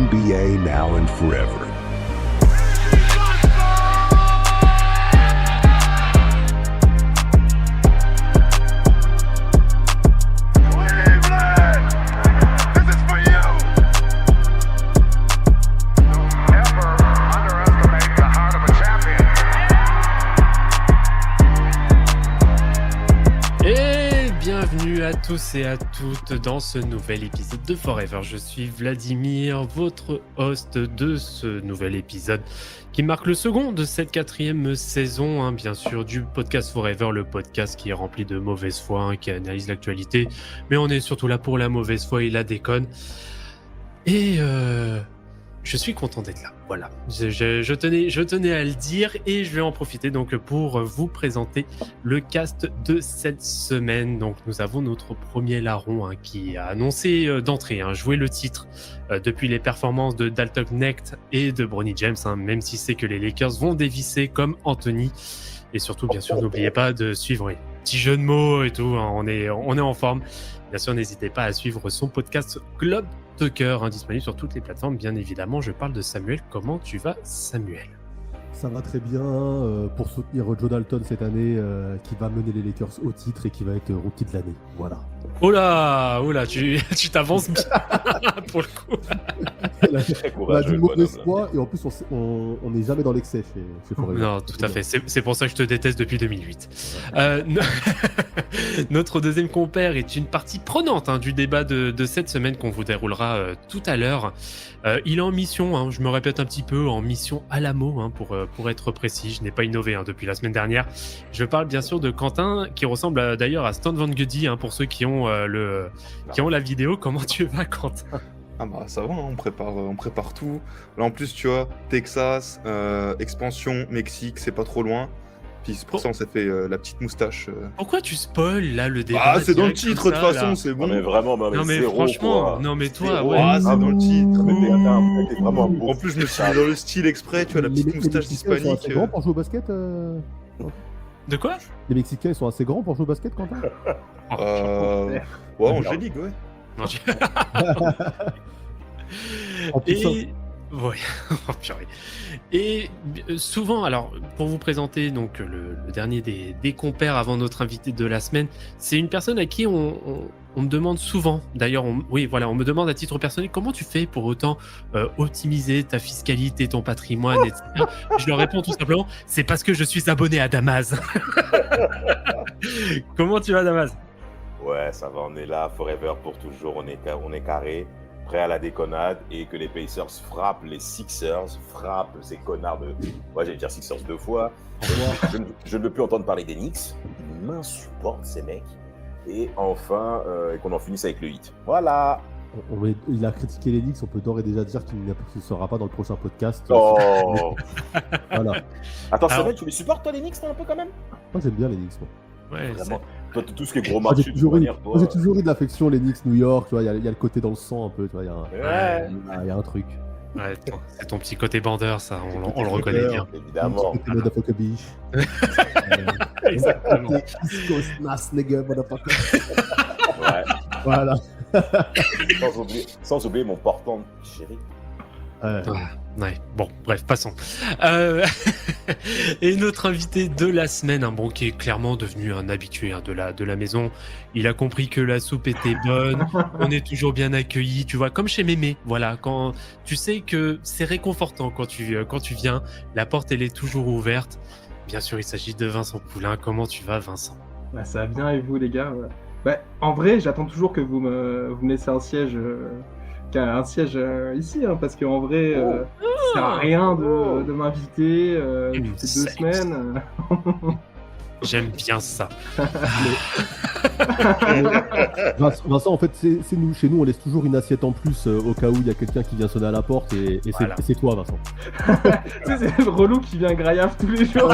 NBA now and forever. À tous et à toutes dans ce nouvel épisode de Forever. Je suis Vladimir, votre host de ce nouvel épisode qui marque le second de cette 4e saison, bien sûr, du podcast Forever, le podcast qui est rempli de mauvaise foi, qui analyse l'actualité, mais on est surtout là pour la mauvaise foi et la déconne. Et je suis content d'être là, voilà. Je tenais à le dire et je vais en profiter donc pour vous présenter le cast de cette semaine. Donc nous avons notre premier larron qui a annoncé d'entrée jouer le titre depuis les performances de Dalton Knecht et de Bronny James, même si c'est que les Lakers vont dévisser comme Anthony. Et surtout, bien sûr, n'oubliez pas de suivre les petits jeux de mots et tout, on est en forme. Bien sûr, n'hésitez pas à suivre son podcast Globe Talker, disponible sur toutes les plateformes, bien évidemment. Je parle de Samuel. Comment tu vas, Samuel ? Ça va très bien pour soutenir Joe Dalton cette année, qui va mener les Lakers au titre et qui va être rookie de l'année. Voilà. Oh là, tu t'avances bien pour le coup. On a du mauvaise foi et en plus on n'est jamais dans l'excès chez Forever. Non, tout à fait. C'est pour ça que je te déteste depuis 2008. Notre deuxième compère est une partie prenante du débat de cette semaine qu'on vous déroulera tout à l'heure. Il est en mission, je me répète un petit peu, en mission Alamo, pour être précis. Je n'ai pas innové depuis la semaine dernière. Je parle bien sûr de Quentin, qui ressemble d'ailleurs à Stan Van Gundy, pour ceux qui ont la vidéo. Comment tu vas, Quentin ? Ah bah ça va, on prépare tout. Là en plus tu vois, Texas, expansion, Mexique, c'est pas trop loin. Puis pour ça on s'est fait la petite moustache. Pourquoi tu spoil là le débat ? Ah c'est dans le titre de toute façon, c'est bon. Non mais vraiment, non mais zéro, franchement, quoi. non mais toi, Zéro. ouais. Ah c'est dans le titre. Mais t'es vraiment un beau. En plus je me suis mis dans le style exprès, tu vois, la petite moustache Les Mexicains, ils sont hispanique. assez grands pour jouer au basket De quoi ? Les Mexicains, ils sont assez grands pour jouer au basket, Quentin Ouais, Angélique, ouais. Non, En plus, Et ouais, oh, purée. Et souvent, alors pour vous présenter donc le dernier des compères avant notre invité de la semaine, c'est une personne à qui on me demande souvent. D'ailleurs, on me demande à titre personnel comment tu fais pour autant optimiser ta fiscalité, ton patrimoine, etc. Je leur réponds tout simplement, c'est parce que je suis abonné à Damas. Comment tu vas, Damas ? Ouais, ça va, on est là, forever pour toujours, on est carré, prêt à la déconnade et que les Pacers frappent les Sixers, frappent ces connards de... Ouais, j'allais dire Sixers 2 fois. Je ne veux plus entendre parler des Knicks, ils m'insupportent ces mecs. Et enfin, qu'on en finisse avec le hit. Voilà. Il a critiqué les Knicks, on peut d'ores et déjà dire qu'il ne sera pas dans le prochain podcast. Oh. Voilà. Attends, c'est vrai, tu les supportes toi les Knicks, toi, un peu quand même ? Moi j'aime bien les Knicks, moi. Ouais, Vraiment. Toi, tout ce qui est gros Moi, match, j'ai toujours eu de l'affection, les Knicks New York, tu vois, il y a le côté dans le sang un peu, tu vois, il y a un truc. Ouais, c'est ton petit côté bandeur, ça, on le reconnaît bien. Évidemment. Un petit côté motherfucker biche. Exactement. East Coast Mass nigga motherfucker. Ouais. Voilà. Sans oublier mon portant chéri. Ouais, bon, bref, passons. Et notre invité de la semaine, qui est clairement devenu un habitué de la maison. Il a compris que la soupe était bonne, on est toujours bien accueillis, tu vois, comme chez Mémé. Voilà, quand tu sais que c'est réconfortant quand tu viens, la porte elle est toujours ouverte. Bien sûr, il s'agit de Vincent Poulain. Comment tu vas, Vincent ? Bah, ça va bien et vous, les gars ? Bah, en vrai, j'attends toujours que vous me laissiez un siège. Ici, parce qu'en vrai, ça sert à rien de m'inviter toutes ces 2 semaines. J'aime bien ça. Vincent, en fait, c'est nous. Chez nous, on laisse toujours une assiette en plus au cas où il y a quelqu'un qui vient sonner à la porte et Voilà. c'est toi, Vincent. Tu sais, c'est le relou qui vient graillasse tous les jours.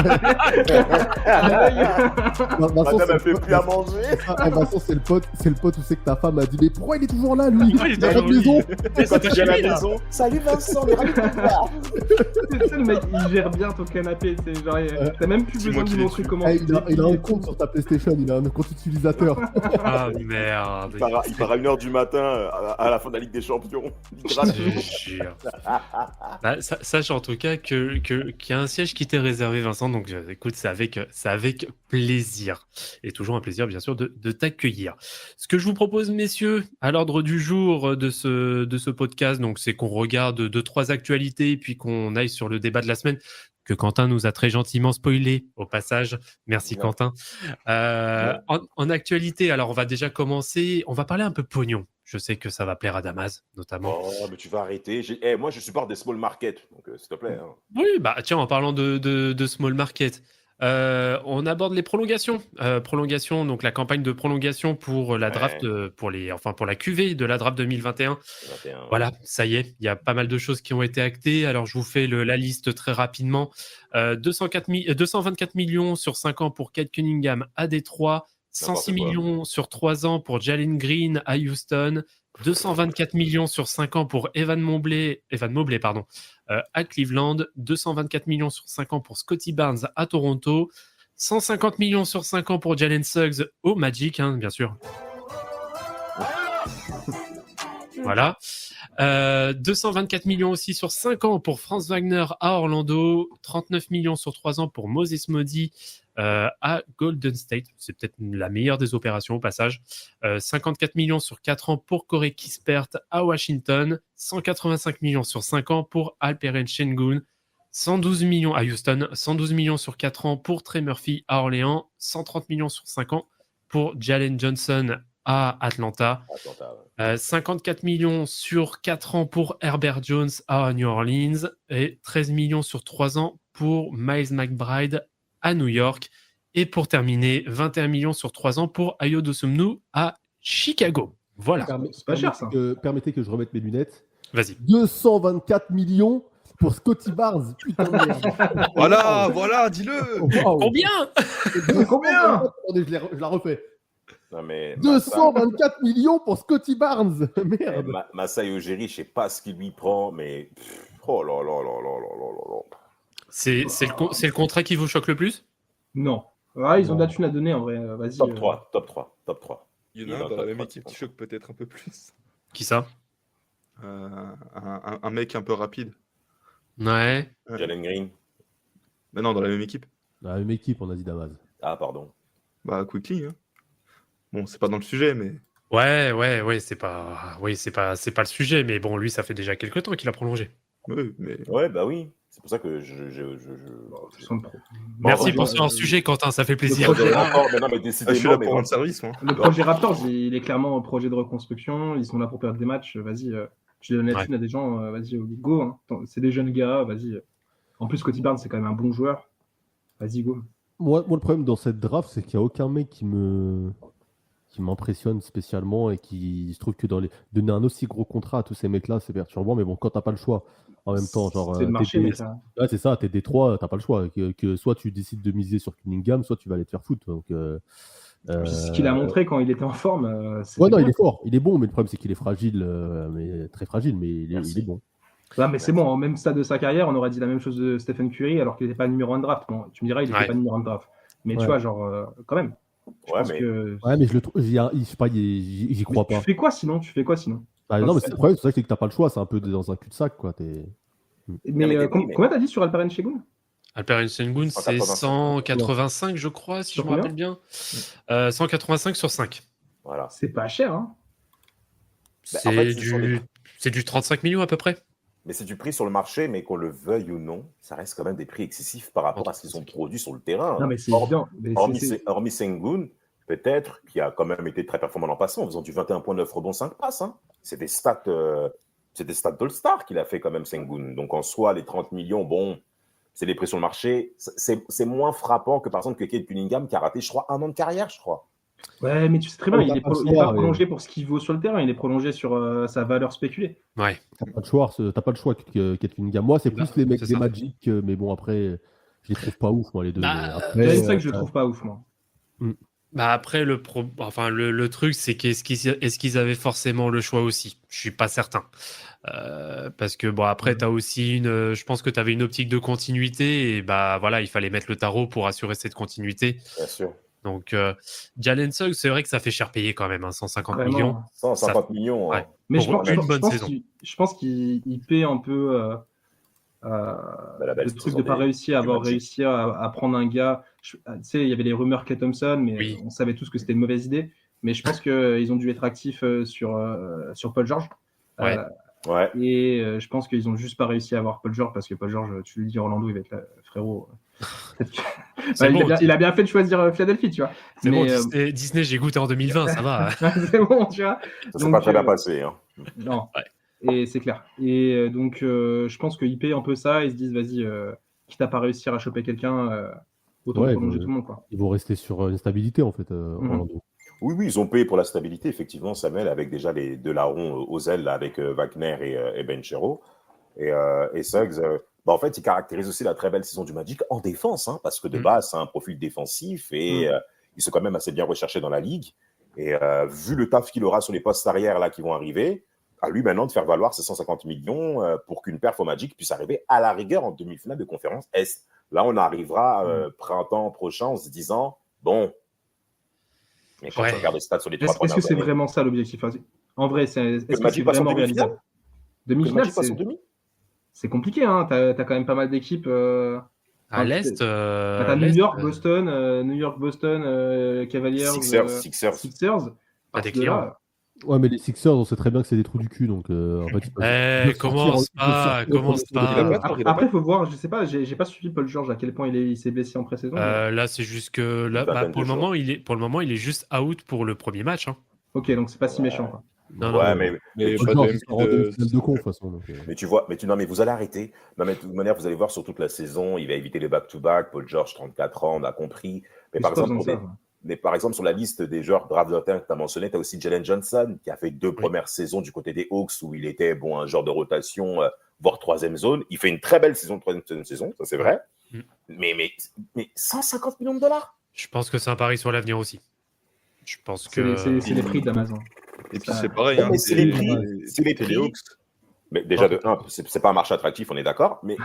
Vincent, Madame, elle fait plus à manger. Vincent, c'est le pote où c'est que ta femme a dit mais pourquoi il est toujours là, lui? Pourquoi il est Il a toujours pas de maison. Quand tu viens à la maison, salut Vincent, on est ravis de te voir. Tu sais, le mec, il gère bien ton canapé. Genre, t'as même plus C'est besoin moi de qui lui l'ai montrer tué. comment Ah, tu il il a un compte sur ta PlayStation, il a un compte utilisateur. Ah merde. Il part à 1h du matin à la fin de la Ligue des Champions. Je te jure. Bah, sache en tout cas qu'il y a un siège qui t'est réservé, Vincent. Donc écoute, c'est avec plaisir. Et toujours un plaisir, bien sûr, de t'accueillir. Ce que je vous propose, messieurs, à l'ordre du jour de ce podcast, donc c'est qu'on regarde 2-3 actualités, puis qu'on aille sur le débat de la semaine, que Quentin nous a très gentiment spoilé au passage. Merci Quentin. En actualité, alors on va déjà commencer, on va parler un peu pognon. Je sais que ça va plaire à Damas, notamment. Oh, mais tu vas arrêter. Moi, je supporte des small markets, donc s'il te plaît. Hein. Oui, bah tiens, en parlant de small market, on aborde les prolongations. Donc la campagne de prolongation pour la draft, pour la QV de la draft 2021. 21. Voilà, ça y est, il y a pas mal de choses qui ont été actées. Alors, je vous fais la liste très rapidement. 224 millions sur 5 ans pour Cade Cunningham à Détroit, 106 millions sur 3 ans pour Jalen Green à Houston, 224 millions sur 5 ans pour Evan Mobley, à Cleveland, 224 millions sur 5 ans pour Scotty Barnes à Toronto, 150 millions sur 5 ans pour Jalen Suggs au Magic, hein, bien sûr. Voilà. 224 millions aussi sur 5 ans pour Franz Wagner à Orlando, 39 millions sur 3 ans pour Moses Moody à Golden State. C'est peut-être la meilleure des opérations au passage. 54 millions sur 4 ans pour Corey Kispert à Washington, 185 millions sur 5 ans pour Alperen Sengun, 112 millions à Houston, 112 millions sur 4 ans pour Trey Murphy à Orléans, 130 millions sur 5 ans pour Jalen Johnson à Atlanta. 54 millions sur 4 ans pour Herbert Jones à New Orleans et 13 millions sur 3 ans pour Miles McBride à New York. Et pour terminer, 21 millions sur 3 ans pour Ayo Dosunmu à Chicago. Voilà. C'est pas cher, ça. Permettez que je remette mes lunettes. Vas-y. 224 millions pour Scotty Barnes. Putain de merde. Voilà, dis-le. Wow. Combien? Combien? Attendez, je la refais. Non, mais 224 millions pour Scotty Barnes. Merde. Masai Ujiri, je sais pas ce qu'il lui prend, mais oh là là là là là là là. C'est le contrat qui vous choque le plus? Non. Ah, ils ont de la thune à donner en vrai. Vas-y. Top 3. Il y en a un dans la même équipe qui choque peut-être un peu plus. Qui ça? Un mec un peu rapide. Ouais. Jalen Green. Mais non, dans la même équipe. Dans la même équipe, on a dit Damas. Ah, pardon. Bah, Quickly. Hein. Bon, c'est pas dans le sujet, mais. Ouais, c'est pas le sujet, mais bon, lui, ça fait déjà quelques temps qu'il a prolongé. Oui, mais. Ouais, bah oui. C'est pour ça que Merci pour ce sujet, Quentin, ça fait plaisir. Je suis là pour rendre service, moi. Le projet Raptors, il est clairement un projet de reconstruction. Ils sont là pour perdre des matchs. Vas-y, je donne la thune à des gens. Vas-y, go. Hein. C'est des jeunes gars. Vas-y. En plus, Scotty Barnes, c'est quand même un bon joueur. Vas-y, go. Moi, le problème dans cette draft, c'est qu'il n'y a aucun mec qui m'impressionne spécialement et qui se trouve que donner un aussi gros contrat à tous ces mecs-là, c'est perturbant. Mais bon, quand t'as pas le choix, en même temps, genre. C'est le marché, mais ça. Ouais, c'est ça, t'es Détroit, t'as pas le choix. Que soit tu décides de miser sur Cunningham, soit tu vas aller te faire foutre. Donc, ce qu'il a montré quand il était en forme. Il est fort, il est bon, mais le problème c'est qu'il est fragile, mais très fragile, mais il est bon. Ouais, mais c'est bon, au même stade de sa carrière, on aurait dit la même chose de Stephen Curry alors qu'il n'était pas numéro 1 de draft. Bon, tu me diras, il n'était pas numéro 1 de draft. Mais tu vois, genre, quand même. Mais je le trouve, je sais pas, j'y crois pas. Tu fais quoi sinon Non, mais c'est le problème, c'est que t'as pas le choix, c'est un peu dans un cul-de-sac, quoi. Mais combien t'as dit sur Alperen Sengun? Alperen Sengun, c'est 185, je crois, si je me rappelle bien. 185 sur 5. Voilà. C'est pas cher, hein. C'est du 35 millions à peu près. Mais c'est du prix sur le marché, mais qu'on le veuille ou non, ça reste quand même des prix excessifs par rapport à ce qu'ils ont produit sur le terrain. Non, mais c'est évident. Hormis Sengun, peut-être, qui a quand même été très performant l'an passé en faisant du 21,9 rebonds, 5 passes. Hein. C'est des stats d'All-Star qu'il a fait quand même, Sengun. Donc en soi, les 30 millions, bon, c'est des prix sur le marché. C'est moins frappant que par exemple que Cade Cunningham qui a raté, je crois, 1 an de carrière, je crois. Ouais, mais tu sais très bien, il n'est pas prolongé pour ce qu'il vaut sur le terrain, il est prolongé sur sa valeur spéculée. Ouais. T'as pas le choix Cade Cunningham. Moi, c'est plus les mecs des Magic, mais bon, après, je les trouve pas ouf, moi, les deux. C'est ça que je trouve pas ouf, moi. Bah après, le truc, c'est est-ce qu'ils avaient forcément le choix aussi? Je suis pas certain. Parce que bon, après, t'as aussi je pense que tu avais une optique de continuité et bah voilà, il fallait mettre le tarot pour assurer cette continuité. Bien sûr. Donc, Jalen Suggs, c'est vrai que ça fait cher payer quand même, 150 Vraiment. millions. 150 millions. Ouais. Hein. Mais je Pour pense, une je bonne pense saison. je pense qu'il paie un peu la belle le truc saison de pas des avoir Magic. réussi à prendre un gars. Tu sais, il y avait les rumeurs Klay Thompson, mais Oui. on savait tous que c'était une mauvaise idée. Mais je pense qu'ils ont dû être actifs sur Paul George. Ouais. Ouais. Et je pense qu'ils ont juste pas réussi à avoir Paul George parce que Paul George, tu lui dis Orlando, il va être là, frérot. C'est bon, il a bien fait de choisir Philadelphie, tu vois. c'est Mais, bon, Disney, j'ai goûté en 2020, ça va. c'est bon, tu vois. Ça s'est Donc, pas très bien passé. Hein. Non. Ouais. Et c'est clair. Et donc, je pense qu'ils paient un peu ça. Ils se disent, vas-y, quitte à pas réussir à choper quelqu'un, autant Ouais, prolonger mais- tout le monde, quoi. Ils vont rester sur une stabilité en fait, Orlando. Oui, ils ont payé pour la stabilité, effectivement, Samuel, avec déjà les deux larrons aux ailes, là, avec Wagner et Benchero. Et Suggs, en fait, il caractérise aussi la très belle saison du Magic en défense, hein, parce que de base, c'est un profil défensif et ils sont quand même assez bien recherchés dans la ligue. Et vu le taf qu'il aura sur les postes arrière là qui vont arriver, à lui maintenant de faire valoir ses 150 millions pour qu'une perf au Magic puisse arriver à la rigueur en demi-finale de conférence Est. Là, on arrivera printemps prochain en se disant, bon, mais quand tu regardes les stats sur les trois Est-ce premières que c'est années, vraiment ça l'objectif? En vrai, est-ce le que c'est Magic passe en vraiment demi-finale. réalisable? Que le Demi-finale, Magic passe en demi. c'est compliqué, hein. T'as quand même pas mal d'équipes. À l'Est, T'as New York, Boston, Cavaliers, Sixers. Pas des Parce que là, clients. Ouais, mais les Sixers, on sait très bien que c'est des trous du cul, donc en fait, ils peuvent Commence sortir- pas. Après, il faut voir, je sais pas, j'ai pas suivi Paul George à quel point il s'est blessé en pré-saison. Là, c'est juste que là, Une vingtaine pour de le moment, il est juste out pour le premier match. Hein. Ok, donc c'est pas si méchant, quoi. Non, Ouais, non. Mais Paul pas George, de il sort en demi-finale de con, de toute façon. Donc, Mais tu vois, non, mais vous allez arrêter. Non, mais de toute manière, vous allez voir sur toute la saison, il va éviter les back-to-back. Paul George, 34 ans, on a compris. Mais par exemple, sur la liste des joueurs draft que tu as mentionné, tu as aussi Jalen Johnson, qui a fait 2 premières saisons du côté des Hawks, où il était un genre de rotation, voire troisième zone. Il fait une très belle saison, troisième saison, ça c'est vrai. Mais 150 millions de dollars. Je pense que c'est un pari sur l'avenir aussi. Je pense C'est que les prix d'Amazon. Et puis c'est pareil, hein, c'est les prix. C'est les les prix. Hawks. Mais déjà, de 1, c'est pas un marché attractif, on est d'accord. Mais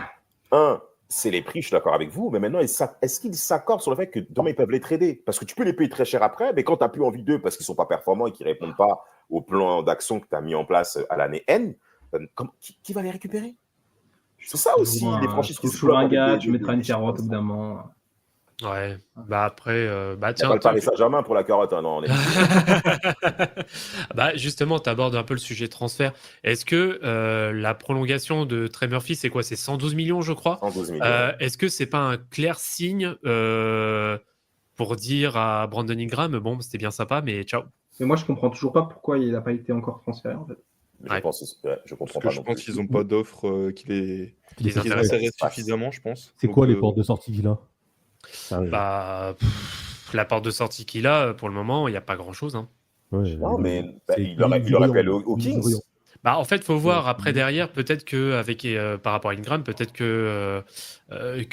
1, c'est les prix, je suis d'accord avec vous. Mais maintenant, est-ce qu'ils s'accordent sur le fait que demain, ils peuvent les trader? Parce que tu peux les payer très cher après, mais quand tu n'as plus envie d'eux parce qu'ils ne sont pas performants et qu'ils ne répondent pas au plan d'action que tu as mis en place à l'année N, qui va les récupérer? C'est ça aussi, les franchises qui Tu se toujours un bloquent gars, avec tu mettras une des chiffres carotte au comme bout ça. d'un moment. ouais. Bah après, bah Il n'y a tiens. pas le Paris Saint-Germain pour la carotte, hein, non. Bah justement, tu abordes un peu le sujet transfert. Est-ce que la prolongation de Trey Murphy, c'est quoi? C'est 112 millions, je crois. 112 millions. Est-ce que c'est pas un clair signe pour dire à Brandon Ingram, bon, c'était bien sympa, mais ciao. Mais moi, je comprends toujours pas pourquoi il n'a pas été encore transféré, en fait. Mais je comprends Parce pas que je non pense plus. qu'ils n'ont pas d'offre qui les Les intéresse. intéresse suffisamment, je pense. c'est Donc, quoi les portes de sortie qu'il a? Bah, la porte de sortie qu'il a, pour le moment, il n'y a pas grand-chose. Hein. Ouais, Non, mais c'est il aurait pu aller aux Kings. Kings. Bah, en fait, faut voir après derrière, peut-être que avec par rapport à Ingram, peut-être que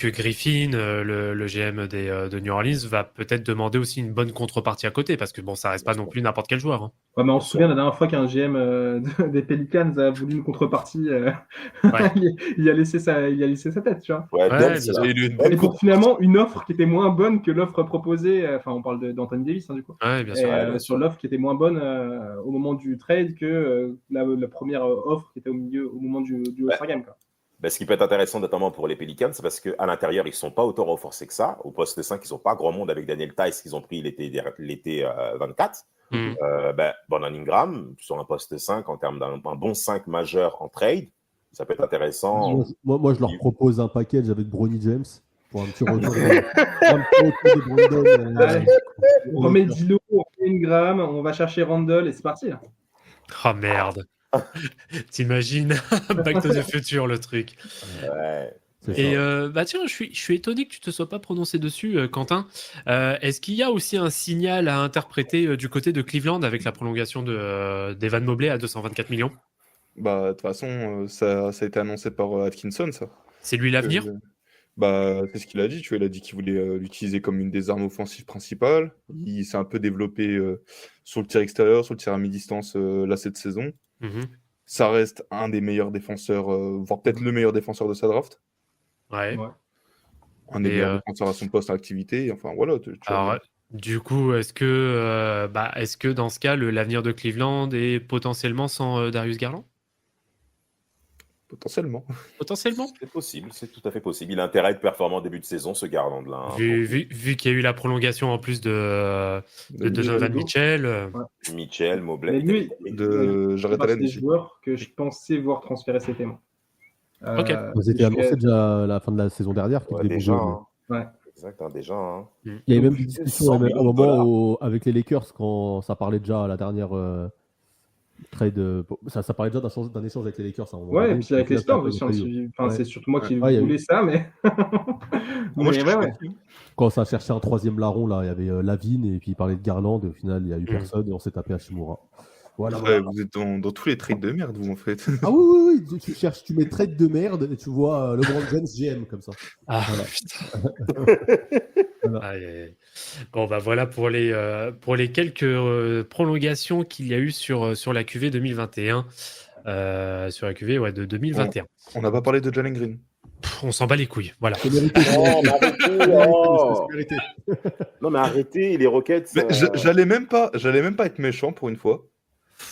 Griffin, le GM de New Orleans, va peut-être demander aussi une bonne contrepartie à côté, parce que bon, ça reste pas non plus n'importe quel joueur. Hein. Ouais, mais on se souvient la dernière fois qu'un GM des Pelicans a voulu une contrepartie, Ouais. il a laissé sa tête, tu vois. Ouais, Ouais, Dance, bien là. sûr. Et le- Ouais, Et pour finalement une offre qui était moins bonne que l'offre proposée, enfin on parle d'Anthony Davis, hein, du coup. Ouais, bien Et, sûr. bien sur l'offre qui était moins bonne au moment du trade que la première offre qui était au moment du All-Star Game, quoi. Ben, ce qui peut être intéressant, notamment pour les Pelicans, c'est parce qu'à l'intérieur, ils ne sont pas autant renforcés que ça. Au poste 5, ils n'ont pas grand monde avec Daniel Tice qu'ils ont pris l'été 24. Mm. Brandon Ingram, sur un poste 5, en termes d'un bon 5 majeur en trade, ça peut être intéressant. Moi, je leur propose un package avec Bronny James pour un petit retour. Un petit retour de Brandon. Allez. On remet Dilo, on fait Ingram, on va chercher Randall et c'est parti, là. Oh merde. T'imagines Back to the Future, le truc. Ouais. C'est Et ça. bah tiens, je suis étonné que tu te sois pas prononcé dessus, Quentin. Est-ce qu'il y a aussi un signal à interpréter du côté de Cleveland avec la prolongation d'Evan Mobley à 224 millions? Bah, de toute façon, ça a été annoncé par Atkinson, ça. C'est lui l'avenir? Bah, c'est ce qu'il a dit, tu vois. Il a dit qu'il voulait l'utiliser comme une des armes offensives principales. Il s'est un peu développé sur le tir extérieur, sur le tir à mi-distance là cette saison. Mhm. Ça reste un des meilleurs défenseurs, voire peut-être le meilleur défenseur de sa draft. Ouais. Ouais. Un des Et, meilleurs défenseurs à son poste en activité. Enfin, voilà. Tu vois. Alors, du coup, est-ce que dans ce cas, l'avenir de Cleveland est potentiellement sans Darius Garland? Potentiellement. Potentiellement. C'est possible, c'est tout à fait possible. Il a intérêt à être performant en début de saison, ce Garland-là. Hein, Vu qu'il y a eu la prolongation en plus de Donovan Mitchell. Mitchell, Mobley. Mais lui, de Jared Allen des aussi. joueurs que je pensais voir transférer cet été. moi. Ok. Ils étaient annoncés déjà à la fin de la saison dernière. qu'ils Ouais, devaient déjà. bouger, mais- Hein. Ouais. Exact, hein, déjà. Hein. Il y avait même Donc, des discussions 100 à un millions de moment dollars. avec les Lakers quand ça parlait déjà à la dernière trade. Ça parlait déjà d'un échange avec les Lakers. À un moment Ouais, et donné, puis avec les là, ça a Spurs pas aussi, on été suivi. pris. Enfin, Ouais. c'est surtout moi qui Ouais, il y a voulais eu- ça, mais. Moi, je mais ouais. Quand ça cherchait un troisième larron, là, il y avait Lavine et puis il parlait de Garland. Et au final, il n'y a eu Mm. personne et on s'est tapé à Shimura. Voilà. Ouais, vous êtes dans tous les trades de merde, vous, en fait. Ah oui, tu cherches, tu mets trade de merde et tu vois LeBron James GM comme ça. Ah, Voilà. putain. Voilà. Aïe, aïe, aïe. Bon, bah voilà pour les quelques prolongations qu'il y a eu sur la QV 2021. Sur la QV de 2021. On n'a pas parlé de Jalen Green. On s'en bat les couilles. Voilà. C'est mérité. Oh, mais arrêtez, oh. C'est mérité. Non, mais arrêtez, les Rockets. Mais j'allais même pas être méchant pour une fois.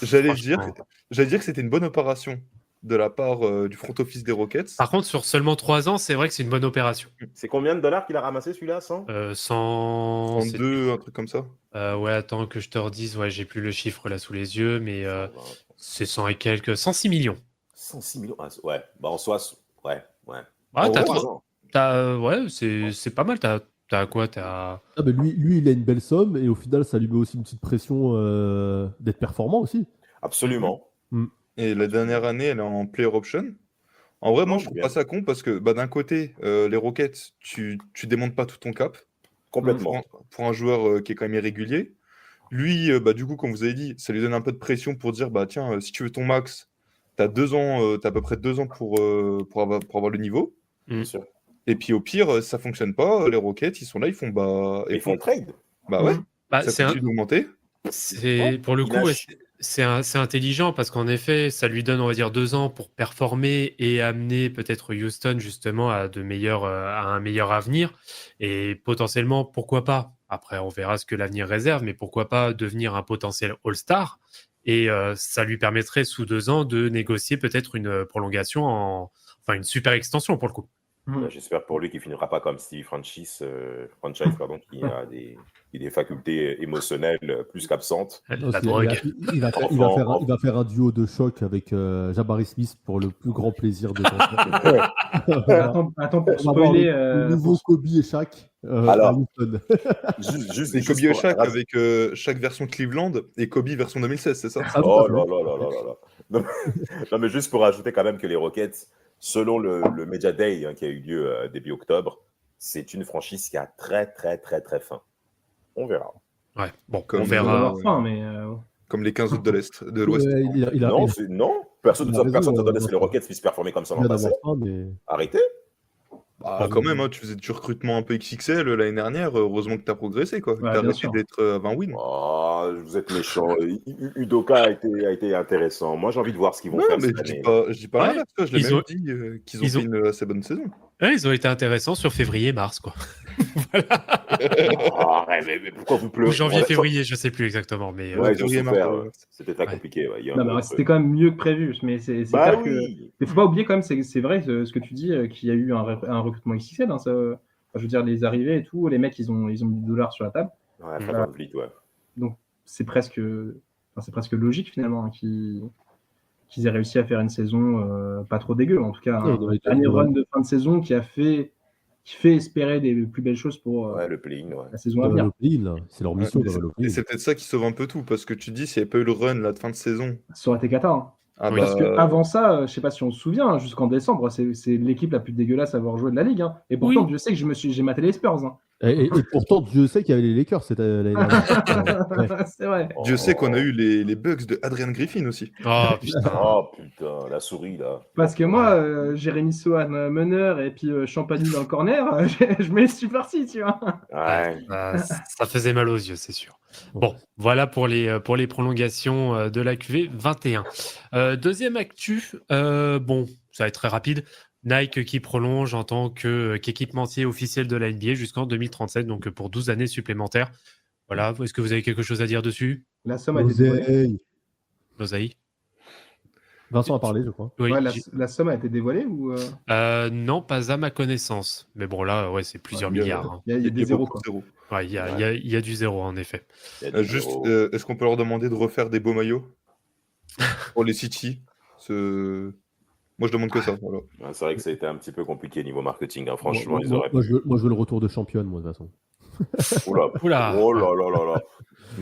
J'allais dire que c'était une bonne opération de la part du front office des Rockets. Par contre, sur seulement 3 ans, c'est vrai que c'est une bonne opération. C'est combien de dollars qu'il a ramassé celui-là 100 100. En deux, un truc comme ça. Ouais, attends que je te redise. Ouais, j'ai plus le chiffre là sous les yeux, mais c'est 100 et quelques. 106 millions. 106 millions. Ah, ouais, bah en soi, ouais. Ah, En t'as 3 trop- ans. ouais, c'est pas mal. T'as quoi? T'as. Ah, mais lui, il a une belle somme et au final, ça lui met aussi une petite pression d'être performant aussi. Absolument. Et la dernière année, elle est en player option. En vrai, moi, je trouve bien. pas ça con parce que d'un côté, les Rockets, tu démontes pas tout ton cap. Complètement. Pour un joueur qui est quand même irrégulier. Lui, du coup, comme vous avez dit, ça lui donne un peu de pression pour dire, tiens, si tu veux ton max, t'as 2 ans, t'as à peu près 2 ans pour avoir le niveau. Bien sûr. Et puis au pire, ça fonctionne pas, les Rockets, ils sont là, ils font Ils font le trade. Bah ouais, Bah, ça continue d'augmenter. pour le Il coup, lâche. c'est intelligent parce qu'en effet, ça lui donne, on va dire, 2 ans pour performer et amener peut-être Houston justement à un meilleur avenir. Et potentiellement, pourquoi pas? Après, on verra ce que l'avenir réserve, mais pourquoi pas devenir un potentiel All-Star? Et ça lui permettrait sous 2 ans de négocier peut-être une prolongation une super extension pour le coup. J'espère pour lui qu'il finira pas comme Steve Franchise, qui a des facultés émotionnelles plus qu'absentes. La Aussi, drogue. il va faire un duo de choc avec Jabari Smith pour le plus grand plaisir de ton Attends pour On va voir spoiler. le nouveau Kobe et Shaq à Alors. Houston. C'est Kobe et Shaq avec chaque version Cleveland et Kobe version 2016, c'est ça? Ah, tout Oh à fait. là. Non, mais juste pour rajouter quand même que les Rockets, selon le Media Day qui a eu lieu début octobre, c'est une franchise qui a très faim. On verra. Ouais, bon, Comme on On va verra. avoir faim, mais. Comme les 15 autres de l'Ouest. Ouais, Non, personne il a ne raison, s'attendait à ce que les Rockets puissent performer comme ça il l'an vient passé. d'avoir faim, mais Arrêtez. Quand même, tu faisais du recrutement un peu XXL l'année dernière. Heureusement que tu as progressé, quoi. Ouais, T'as bien arrêté sûr. d'être à 20 wins. Oh, vous êtes méchants. Udoka a été intéressant. Moi, j'ai envie de voir ce qu'ils vont Non, faire mais cette je année. dis pas Ouais, l'inverse, quoi. Je l'ai ils même ont- dit qu'ils ont ils fait ont- une assez bonne saison. Ouais, ils ont été intéressants sur février-mars, quoi. Oh, mais pourquoi vous pleurez? Ou janvier-février, je sais plus exactement, mais Ouais, ils ont février, souffert. mars, ouais. C'était très Ouais. compliqué. Ouais. Il y a Non, un mais autre- c'était quand même mieux que prévu. Mais c'est Bah clair que. oui. Mais faut pas oublier quand même, c'est vrai ce que tu dis, qu'il y a eu un recrutement XXL. Hein, ça, je veux dire, les arrivées et tout, les mecs, ils ont mis du dollar sur la table. Ouais, Fred VanVleet, ouais. Donc c'est presque logique finalement hein, qu'ils aient réussi à faire une saison pas trop dégueu. En tout cas, Ouais, un ils ont été- dernier ouais. run de fin de saison qui fait espérer des plus belles choses pour Ouais, le playing, ouais. la saison à venir. c'est leur mission Ouais, de le Et c'est peut-être ça qui sauve un peu tout, parce que tu dis, s'il n'y avait pas eu le run là, de fin de saison, Ça aurait été cata. Hein. Oui, Parce qu'avant ça, je sais pas si on se souvient, hein, jusqu'en décembre, c'est l'équipe la plus dégueulasse à avoir joué de la ligue. Hein. Et pourtant, Oui. Dieu sait que j'ai maté les Spurs. Hein. Et pourtant, Dieu sait qu'il y avait les Lakers l'année dernière. Ouais. C'est vrai. Dieu sait qu'on a eu les bugs de Adrian Griffin aussi. Oh putain. Oh putain, la souris là. Parce que moi, Jérémy Sohan, meneur, et puis Champagny dans le corner, je me suis parti, tu vois. Ouais. Ça faisait mal aux yeux, c'est sûr. Bon, voilà pour les prolongations de la QV 21. Deuxième actu, bon, ça va être très rapide. Nike qui prolonge en tant qu'équipementier officiel de la NBA jusqu'en 2037, donc pour 12 années supplémentaires. Voilà, est-ce que vous avez quelque chose à dire dessus, La somme a été dévoilée. L'oseille. Losaï? Vincent a parlé, je crois. Oui, Ouais, la somme a été dévoilée ou non, pas à ma connaissance. Mais bon, là, ouais, c'est plusieurs milliards. Hein. il y a des zéros, beaucoup quoi. de zéros. Ouais, il y a du zéro, en effet. Il y a du Juste, zéro. est-ce qu'on peut leur demander de refaire des beaux maillots pour les City? Moi, je demande que ça. Voilà. Ouais, c'est vrai que ça a été un petit peu compliqué niveau marketing. Hein. Franchement, Moi, ils auraient moi, je veux le retour de championne, moi, de toute façon. Oula. Oula. Oh là là là là.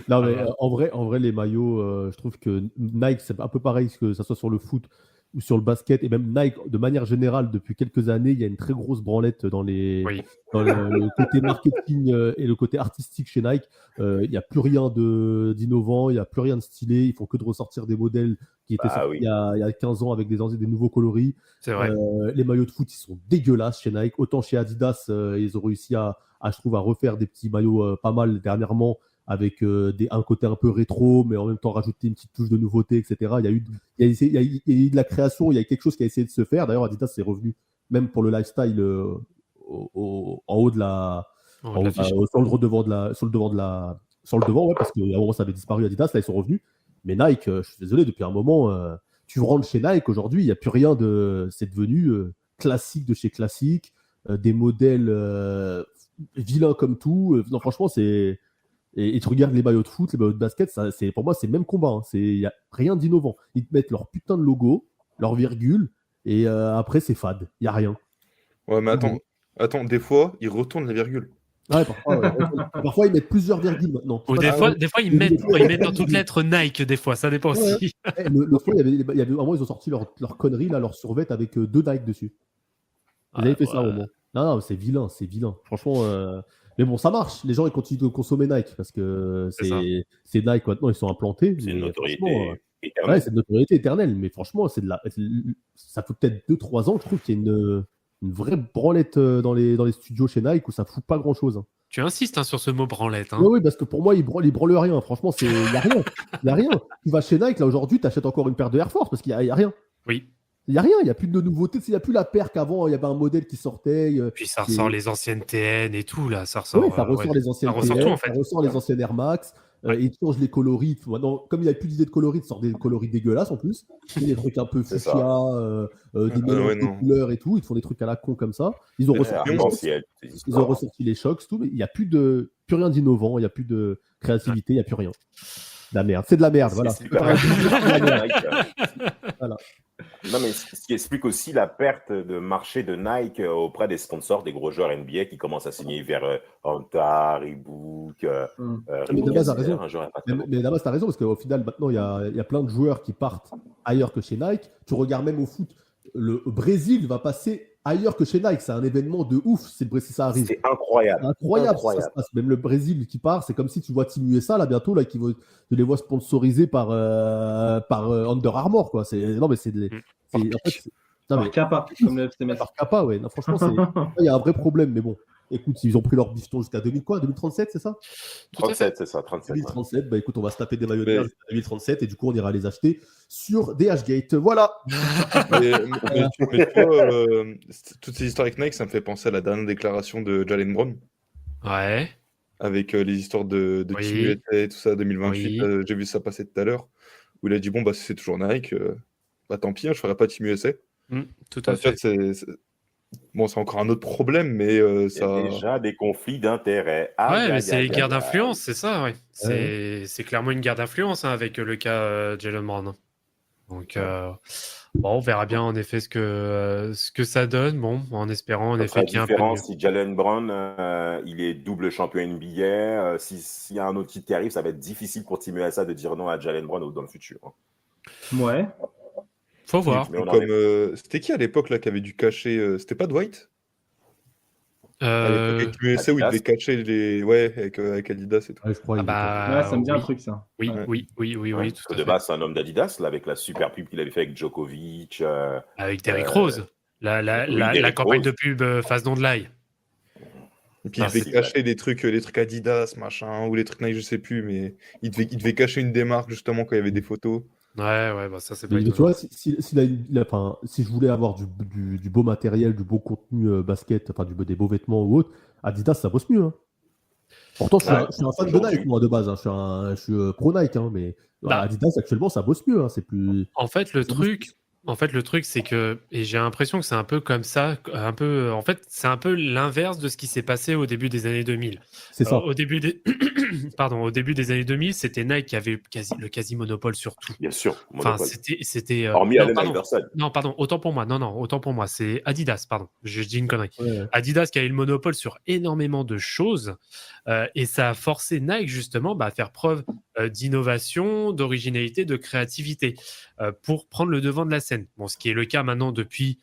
Non, mais en vrai, les maillots, je trouve que Nike, c'est un peu pareil, que ça soit sur le foot ou sur le basket, et même Nike, de manière générale, depuis quelques années, il y a une très grosse branlette dans Oui. le côté marketing et le côté artistique chez Nike. Il n'y a plus rien d'innovant, il n'y a plus rien de stylé, ils font que de ressortir des modèles qui étaient sortis oui. il y a 15 ans avec des nouveaux coloris. C'est vrai. Les maillots de foot, ils sont dégueulasses chez Nike. Autant chez Adidas, ils ont réussi je trouve, à refaire des petits maillots pas mal dernièrement, avec un côté un peu rétro, mais en même temps rajouter une petite touche de nouveauté, etc. Il y a eu de la création, il y a quelque chose qui a essayé de se faire. D'ailleurs, Adidas est revenu, même pour le lifestyle, en haut de la... On l'affiche. sur le devant, ouais, parce qu'à un moment ça avait disparu Adidas, là ils sont revenus. Mais Nike, je suis désolé, depuis un moment, tu rentres chez Nike aujourd'hui, il n'y a plus rien de. C'est devenu classique de chez classique, des modèles vilains comme tout. Non, franchement, c'est. Et tu regardes les maillots de foot, les maillots de basket, pour moi, c'est le même combat. Hein. Il n'y a rien d'innovant. Ils te mettent leur putain de logo, leur virgule, et après, c'est fade. Il n'y a rien. Ouais, mais attends, des fois, ils retournent la virgule. Ouais, parfois, ils mettent plusieurs virgules maintenant. Ou des fois, ils mettent dans toutes lettres Nike, des fois, ça dépend aussi. Le fois, il y avait un moment, ils ont sorti leur connerie, là, leur survêt avec 2 Nike dessus. Ils avaient fait ça au moment. Non, c'est vilain. Franchement, mais bon, ça marche. Les gens, ils continuent de consommer Nike parce que c'est Nike maintenant, ils sont implantés. C'est une notoriété éternelle. Ouais, c'est une notoriété éternelle. Mais franchement, ça fait peut-être 2-3 ans, je trouve qu'il y a une vraie branlette dans les studios chez Nike où ça fout pas grand-chose. Hein. Tu insistes sur ce mot branlette. Hein. Oui, parce que pour moi, ils branlent rien. Franchement, il n'y a rien. Il y a rien. Tu vas chez Nike, là, aujourd'hui, tu achètes encore une paire de Air Force parce qu'il n'y a rien. Oui. Il n'y a rien, il n'y a plus de nouveautés, il n'y a plus la paire qu'avant, il y avait un modèle qui sortait. Puis ça ressort les anciennes TN et tout, là. Ça ressort, oui, ça ressort les anciennes ressort TN, tout, en fait. ça ressort les anciennes Air Max, ils changent les coloris. Maintenant, comme il n'y a plus d'idée de coloris, ils sortent des coloris dégueulasses en plus. Des trucs un peu fuchsia, des mélanges de couleurs et tout. Ils te font des trucs à la con comme ça. Ils ont ressorti les chocs, tout, mais il n'y a plus rien d'innovant, il n'y a plus de créativité, il n'y a plus rien. De la merde. C'est de la merde, voilà. Voilà. Non, mais ce qui explique aussi la perte de marché de Nike auprès des sponsors, des gros joueurs NBA qui commencent à signer vers Anta, Reebok, mais Damas a raison. Mais Damas, t'as raison, parce qu'au final, maintenant, il y a plein de joueurs qui partent ailleurs que chez Nike. Tu regardes même au foot, le Brésil va passer ailleurs que chez Nike. C'est un événement de ouf si ça arrive. C'est incroyable. Ça se passe. Même le Brésil qui part, c'est comme si tu vois Team USA là bientôt là, tu les vois sponsorisés par Under Armour quoi. Par Kappa, comme le FTMS. Par Kappa, ouais. Non, franchement, il y a un vrai problème, mais bon. Écoute, ils ont pris leur bifton jusqu'à 2037, c'est ça 37, c'est ça, 37. 2037, bah écoute, on va se taper des maillots de bain jusqu'à 2037 et du coup, on ira les acheter sur DHgate. Voilà. mais toi, toutes ces histoires avec Nike, ça me fait penser à la dernière déclaration de Jalen Brown. Ouais. Avec les histoires de Team USA et tout ça, 2028. Oui. J'ai vu ça passer tout à l'heure, où il a dit bon, bah, si c'est toujours Nike, bah tant pis, je ferai pas Team USA. Tout à fait. Bon, c'est encore un autre problème, mais ça. Il y a déjà des conflits d'intérêts. Mais c'est les guerres d'influence, c'est ça, ouais. C'est clairement une guerre d'influence avec le cas Jalen Brown. Donc, bon, on verra bien en effet ce que ça donne. Bon, en espérant en effet qu'il y ait un peu mieux. Si Jalen Brown, il est double champion NBA, s'il y a un autre titre qui arrive, ça va être difficile pour Team USA de dire non à Jalen Brown dans le futur. Ouais. Faut voir. C'était qui à l'époque là qui avait dû cacher C'était pas Dwight Avec l'USA où il Adidas. devait cacher les. Ouais, avec Adidas et tout. Ouais, je crois. Ah il bah, Ouais, ça me dit un oui. truc, ça. Oui, Ouais. oui, Ouais, tout parce que à de fait. base, c'est un homme d'Adidas, là, avec la super pub qu'il avait fait avec Djokovic. Avec Derrick Euh, Rose, la Derrick campagne Rose. de pub face don de l'ail. Et puis Ah, il devait c'est cacher des trucs Adidas, machin, ou les trucs Nike, je sais plus, mais il devait cacher une démarque justement quand il y avait des photos. Ouais, bah ça c'est pas Mais tu étonnant. vois, si je voulais avoir du beau matériel, du beau contenu basket, enfin des beaux vêtements ou autre, Adidas, ça bosse mieux. Hein. Pourtant, je suis un fan de aujourd'hui. Nike, moi, de base. Hein. Je suis pro Nike, hein, mais Bah. Adidas, actuellement, ça bosse mieux. Hein. C'est plus. En fait, le Ça bosse truc, c'est que, et j'ai l'impression que c'est un peu comme ça, en fait, c'est un peu l'inverse de ce qui s'est passé au début des années 2000. C'est ça. Au début des, au début des années 2000, c'était Nike qui avait le quasi monopole sur tout. Bien sûr, Enfin, monopole. c'était. Hormis non, Allen pardon. Iverson. Non, pardon, autant pour moi. C'est Adidas, pardon. Je dis une connerie. Ouais. Adidas qui a eu le monopole sur énormément de choses et ça a forcé Nike justement à faire preuve d'innovation, d'originalité, de créativité pour prendre le devant de la scène. Bon, ce qui est le cas maintenant depuis,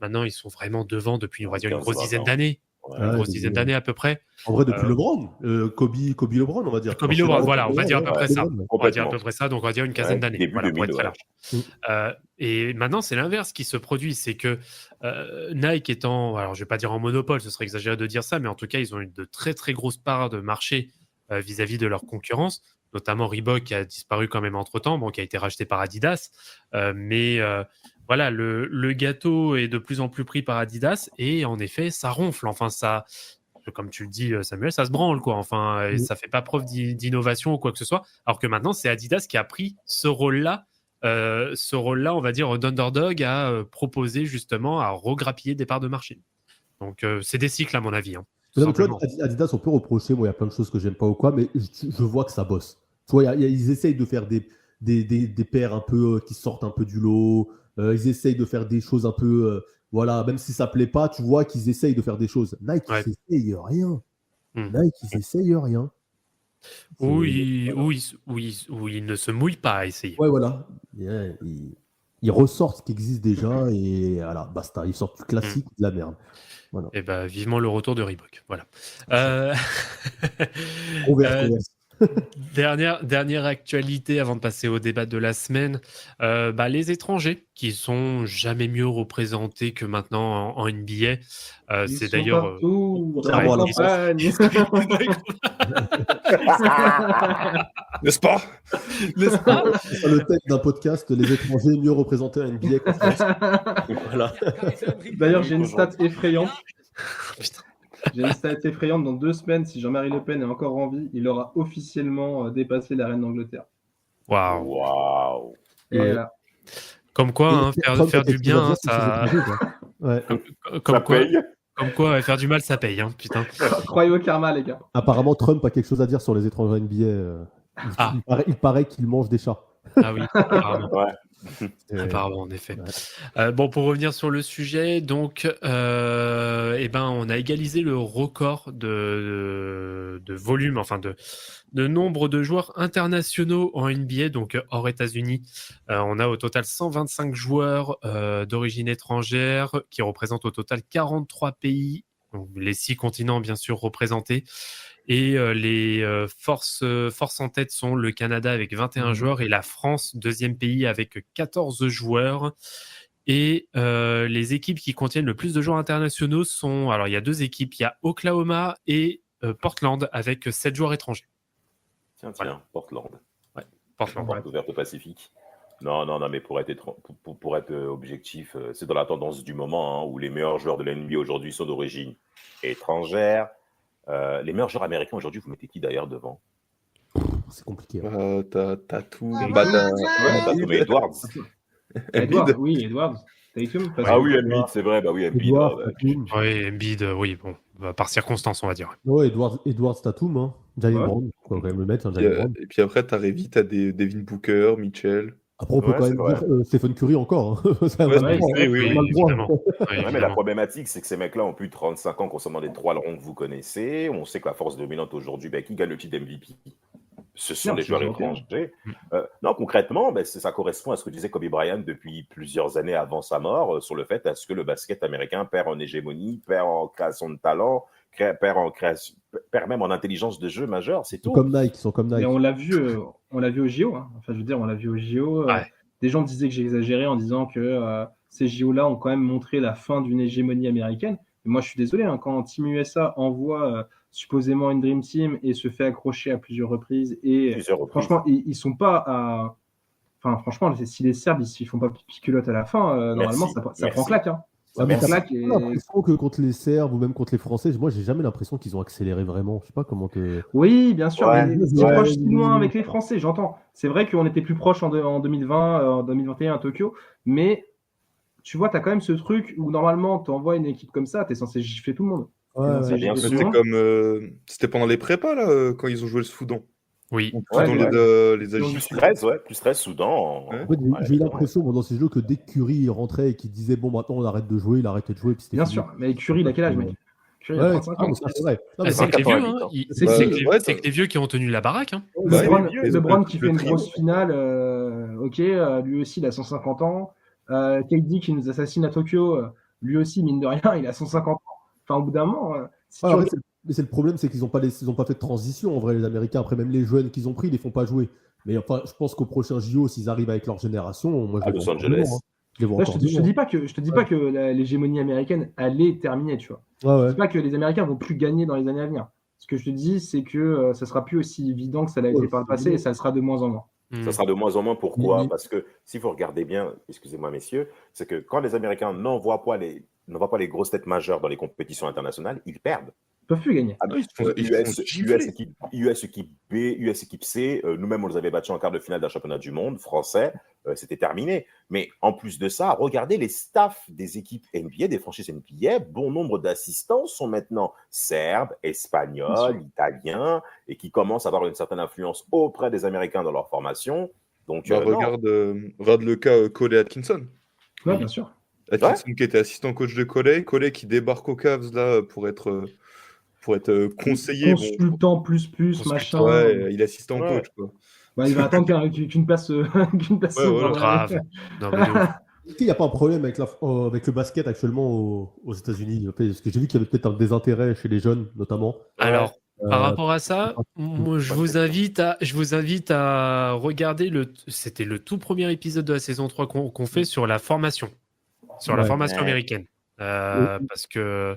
maintenant ils sont vraiment devant depuis on va dire une 15, grosse 20 dizaine ans. d'années, Ouais. une grosse dizaine d'années à peu près. En vrai, depuis Euh, LeBron, Kobe LeBron, on va dire. Kobe LeBron, voilà, on va dire à peu près ça. LeBron, ouais. On va dire à Complètement. peu près ça, donc on va dire une quinzaine Ouais, d'années. début Voilà, pour 2000, être très large. Et maintenant, c'est l'inverse qui se produit, c'est que Nike étant, alors je vais pas dire en monopole, ce serait exagéré de dire ça, mais en tout cas, ils ont une de très très grosses parts de marché vis-à-vis de leur concurrence, notamment Reebok qui a disparu quand même entre-temps, bon, qui a été racheté par Adidas, mais voilà, le gâteau est de plus en plus pris par Adidas et en effet, ça ronfle. Enfin, ça, comme tu le dis, Samuel, ça se branle, quoi. Enfin, et ça fait pas preuve d'innovation ou quoi que ce soit. Alors que maintenant, c'est Adidas qui a pris ce rôle-là, on va dire, d'underdog à proposer justement à regrappiller des parts de marché. Donc, c'est des cycles, à mon avis. Hein, tout Non, mais tu vois, simplement. Adidas, on peut reprocher, moi, il y a plein de choses que j'aime pas ou quoi, mais je vois que ça bosse. Tu vois, ils essayent de faire des paires un peu qui sortent un peu du lot. Ils essayent de faire des choses un peu, voilà, même si ça plaît pas, tu vois qu'ils essayent de faire des choses. Nike, Ouais. ils essayent rien. Hmm. Nike, ils essayent rien. Ou C'est- ils ne se mouillent pas à essayer. Ouais, voilà. Ils ressortent ce qui existe déjà et voilà, basta. Ils sortent du classique, de la merde. Voilà. Et ben, vivement le retour de Reebok. Voilà. Converse. Dernière actualité avant de passer au débat de la semaine, les étrangers qui sont jamais mieux représentés que maintenant en NBA. Ils C'est sont d'ailleurs partout, Ah, dans la voilà. campagne. N'est-ce pas? N'est-ce pas? C'est le thème d'un podcast, les étrangers mieux représentés à NBA qu'en France. Voilà. D'ailleurs, j'ai une stat effrayante. Putain. J'ai une stat effrayante. Dans 2 semaines, si Jean-Marie Le Pen est encore en vie, il aura officiellement dépassé la reine d'Angleterre. Waouh. Waouh. Et Ouais. là, Comme quoi, hein, Trump faire a du quelque bien, chose à hein, dire sur ces ça. étrangers, quoi. Ouais. Comme Ça quoi, paye. faire du mal, ça paye. Hein, putain. croyez au karma, les gars. Apparemment, Trump a quelque chose à dire sur les étrangers NBA. Ah. Il paraît qu'il mange des chats. Ah oui, apparemment. Ouais. Apparemment, en effet. Ouais. Bon, pour revenir sur le sujet, donc, on a égalisé le record de volume, enfin de nombre de joueurs internationaux en NBA, donc hors États-Unis. On a au total 125 joueurs d'origine étrangère qui représentent au total 43 pays, donc les 6 continents bien sûr représentés. Et les forces en tête sont le Canada avec 21 joueurs et la France, deuxième pays avec 14 joueurs. Et les équipes qui contiennent le plus de joueurs internationaux sont... Alors, il y a 2 équipes. Il y a Oklahoma et Portland avec 7 joueurs étrangers. Tiens, Voilà. Portland. Portland. Porte ouverte au Pacifique. Non, mais pour être objectif, c'est dans la tendance du moment où les meilleurs joueurs de la NBA aujourd'hui sont d'origine étrangère. Les meilleurs joueurs américains aujourd'hui, vous mettez qui d'ailleurs devant? C'est compliqué. Hein. T'as tout. Tatum et Edwards. Edwards, oui, Edwards. Tatum, parce Ah que- oui, Embiid, c'est vrai. Bah oui, Embiid. Edwards, ouais. Tatum. Oui, Embiid, oui, bon, par circonstance, on va dire. Ouais, Edwards Tatum. Hein. Jalen Ouais. Brown. Faut quand même le mettre. Hein, Jalen Brown. Et puis après, t'as Révi, t'as Devin Booker, Mitchell. Après, on peut Ouais, quand c'est même vrai. dire Stephen Curry encore. Hein. Ça Ouais, va ouais, pas, c'est hein. oui, On a le droit. évidemment. Oui, Ouais, mais la évidemment. problématique, c'est que ces mecs-là ont plus de 35 ans concernant les 3 larrons que vous connaissez. On sait que la force dominante aujourd'hui, qui gagne le titre MVP? Ce sont Non, des c'est joueurs des Européens. étrangers. Non, concrètement, ça correspond à ce que disait Kobe Bryant depuis plusieurs années avant sa mort, sur le fait à ce que le basket américain perd en hégémonie, perd en création de talent, perd même en intelligence de jeu majeure, c'est tout. Ils sont comme Nike. Mais on l'a vu au JO. Hein. Enfin, je veux dire, on l'a vu au JO. Ouais. Des gens disaient que j'exagérais en disant que ces JO-là ont quand même montré la fin d'une hégémonie américaine. Et moi, je suis désolé, hein, quand Team USA envoie supposément une Dream Team et se fait accrocher à plusieurs reprises, et franchement, ils sont pas à... Enfin, franchement, si les Serbes ils font pas pipi culotte à la fin, normalement, ça prend claque. Hein. Ça prend claque. J'ai l'impression que contre les Serbes ou même contre les Français, moi, j'ai jamais l'impression qu'ils ont accéléré vraiment. Je sais pas comment te... Oui, bien sûr. Ouais, mais si proche, si loin avec les Français, j'entends. C'est vrai qu'on était plus proche en 2020, en 2021 à Tokyo, mais tu vois, tu as quand même ce truc où normalement, tu envoies une équipe comme ça, tu es censé gifler tout le monde. Bien sûr. C'était comme c'était pendant les prépas là quand ils ont joué le Soudan. Oui. Les Plus 13 Soudan. En fait, j'ai eu l'impression dans ces jeux que dès que Curry rentrait et qu'il disait bon maintenant on arrête de jouer, il arrêtait de jouer. Puis bien sûr, mais Curry il a quel âge, mec? Curry a 35 ans. C'est vrai. C'est que les vieux, hein. C'est que les vieux qui ont tenu la baraque. Hein. LeBron qui fait une grosse finale, ok, lui aussi il a 150 ans. KD qui nous assassine à Tokyo, lui aussi mine de rien il a 150 ans. Enfin au bout d'un moment, mais c'est le problème, c'est qu'ils n'ont pas fait de transition en vrai les Américains. Après même les jeunes qu'ils ont pris, ils les font pas jouer. Mais enfin, je pense qu'au prochain JO, s'ils arrivent avec leur génération, moi je à Los Angeles. Je te dis pas que l'hégémonie américaine allait terminer, tu vois. Je dis pas que les Américains vont plus gagner dans les années à venir. Ce que je te dis, c'est que ça sera plus aussi évident que ça l'a été par le passé et ça sera de moins en moins. Ça sera de moins en moins. Pourquoi ? Parce que si vous regardez bien, excusez-moi messieurs, c'est que quand les Américains n'envoient pas les grosses têtes majeures dans les compétitions internationales, ils perdent. Ils peuvent plus gagner. US équipe B, US équipe C, nous-mêmes on les avait battus en quart de finale d'un championnat du monde français, c'était terminé. Mais en plus de ça, regardez les staffs des équipes NBA, des franchises NBA, bon nombre d'assistants sont maintenant serbes, espagnols, italiens, et qui commencent à avoir une certaine influence auprès des Américains dans leur formation. Donc, regarde le cas Coley Atkinson. Ouais, bien sûr. Atkinson qui était assistant coach de Coley qui débarque aux Cavs là pour être conseiller. Consultant plus, machin. Ouais, il est assistant coach, quoi. Bah, il va attendre qu'une place. Grave. Non, mais il n'y a pas un problème avec le basket actuellement aux États-Unis? Parce que j'ai vu qu'il y avait peut-être un désintérêt chez les jeunes, notamment. Alors, par rapport à ça, moi, je vous invite à regarder c'était le tout premier épisode de la saison 3 qu'on fait sur la formation. Sur la formation américaine. Parce que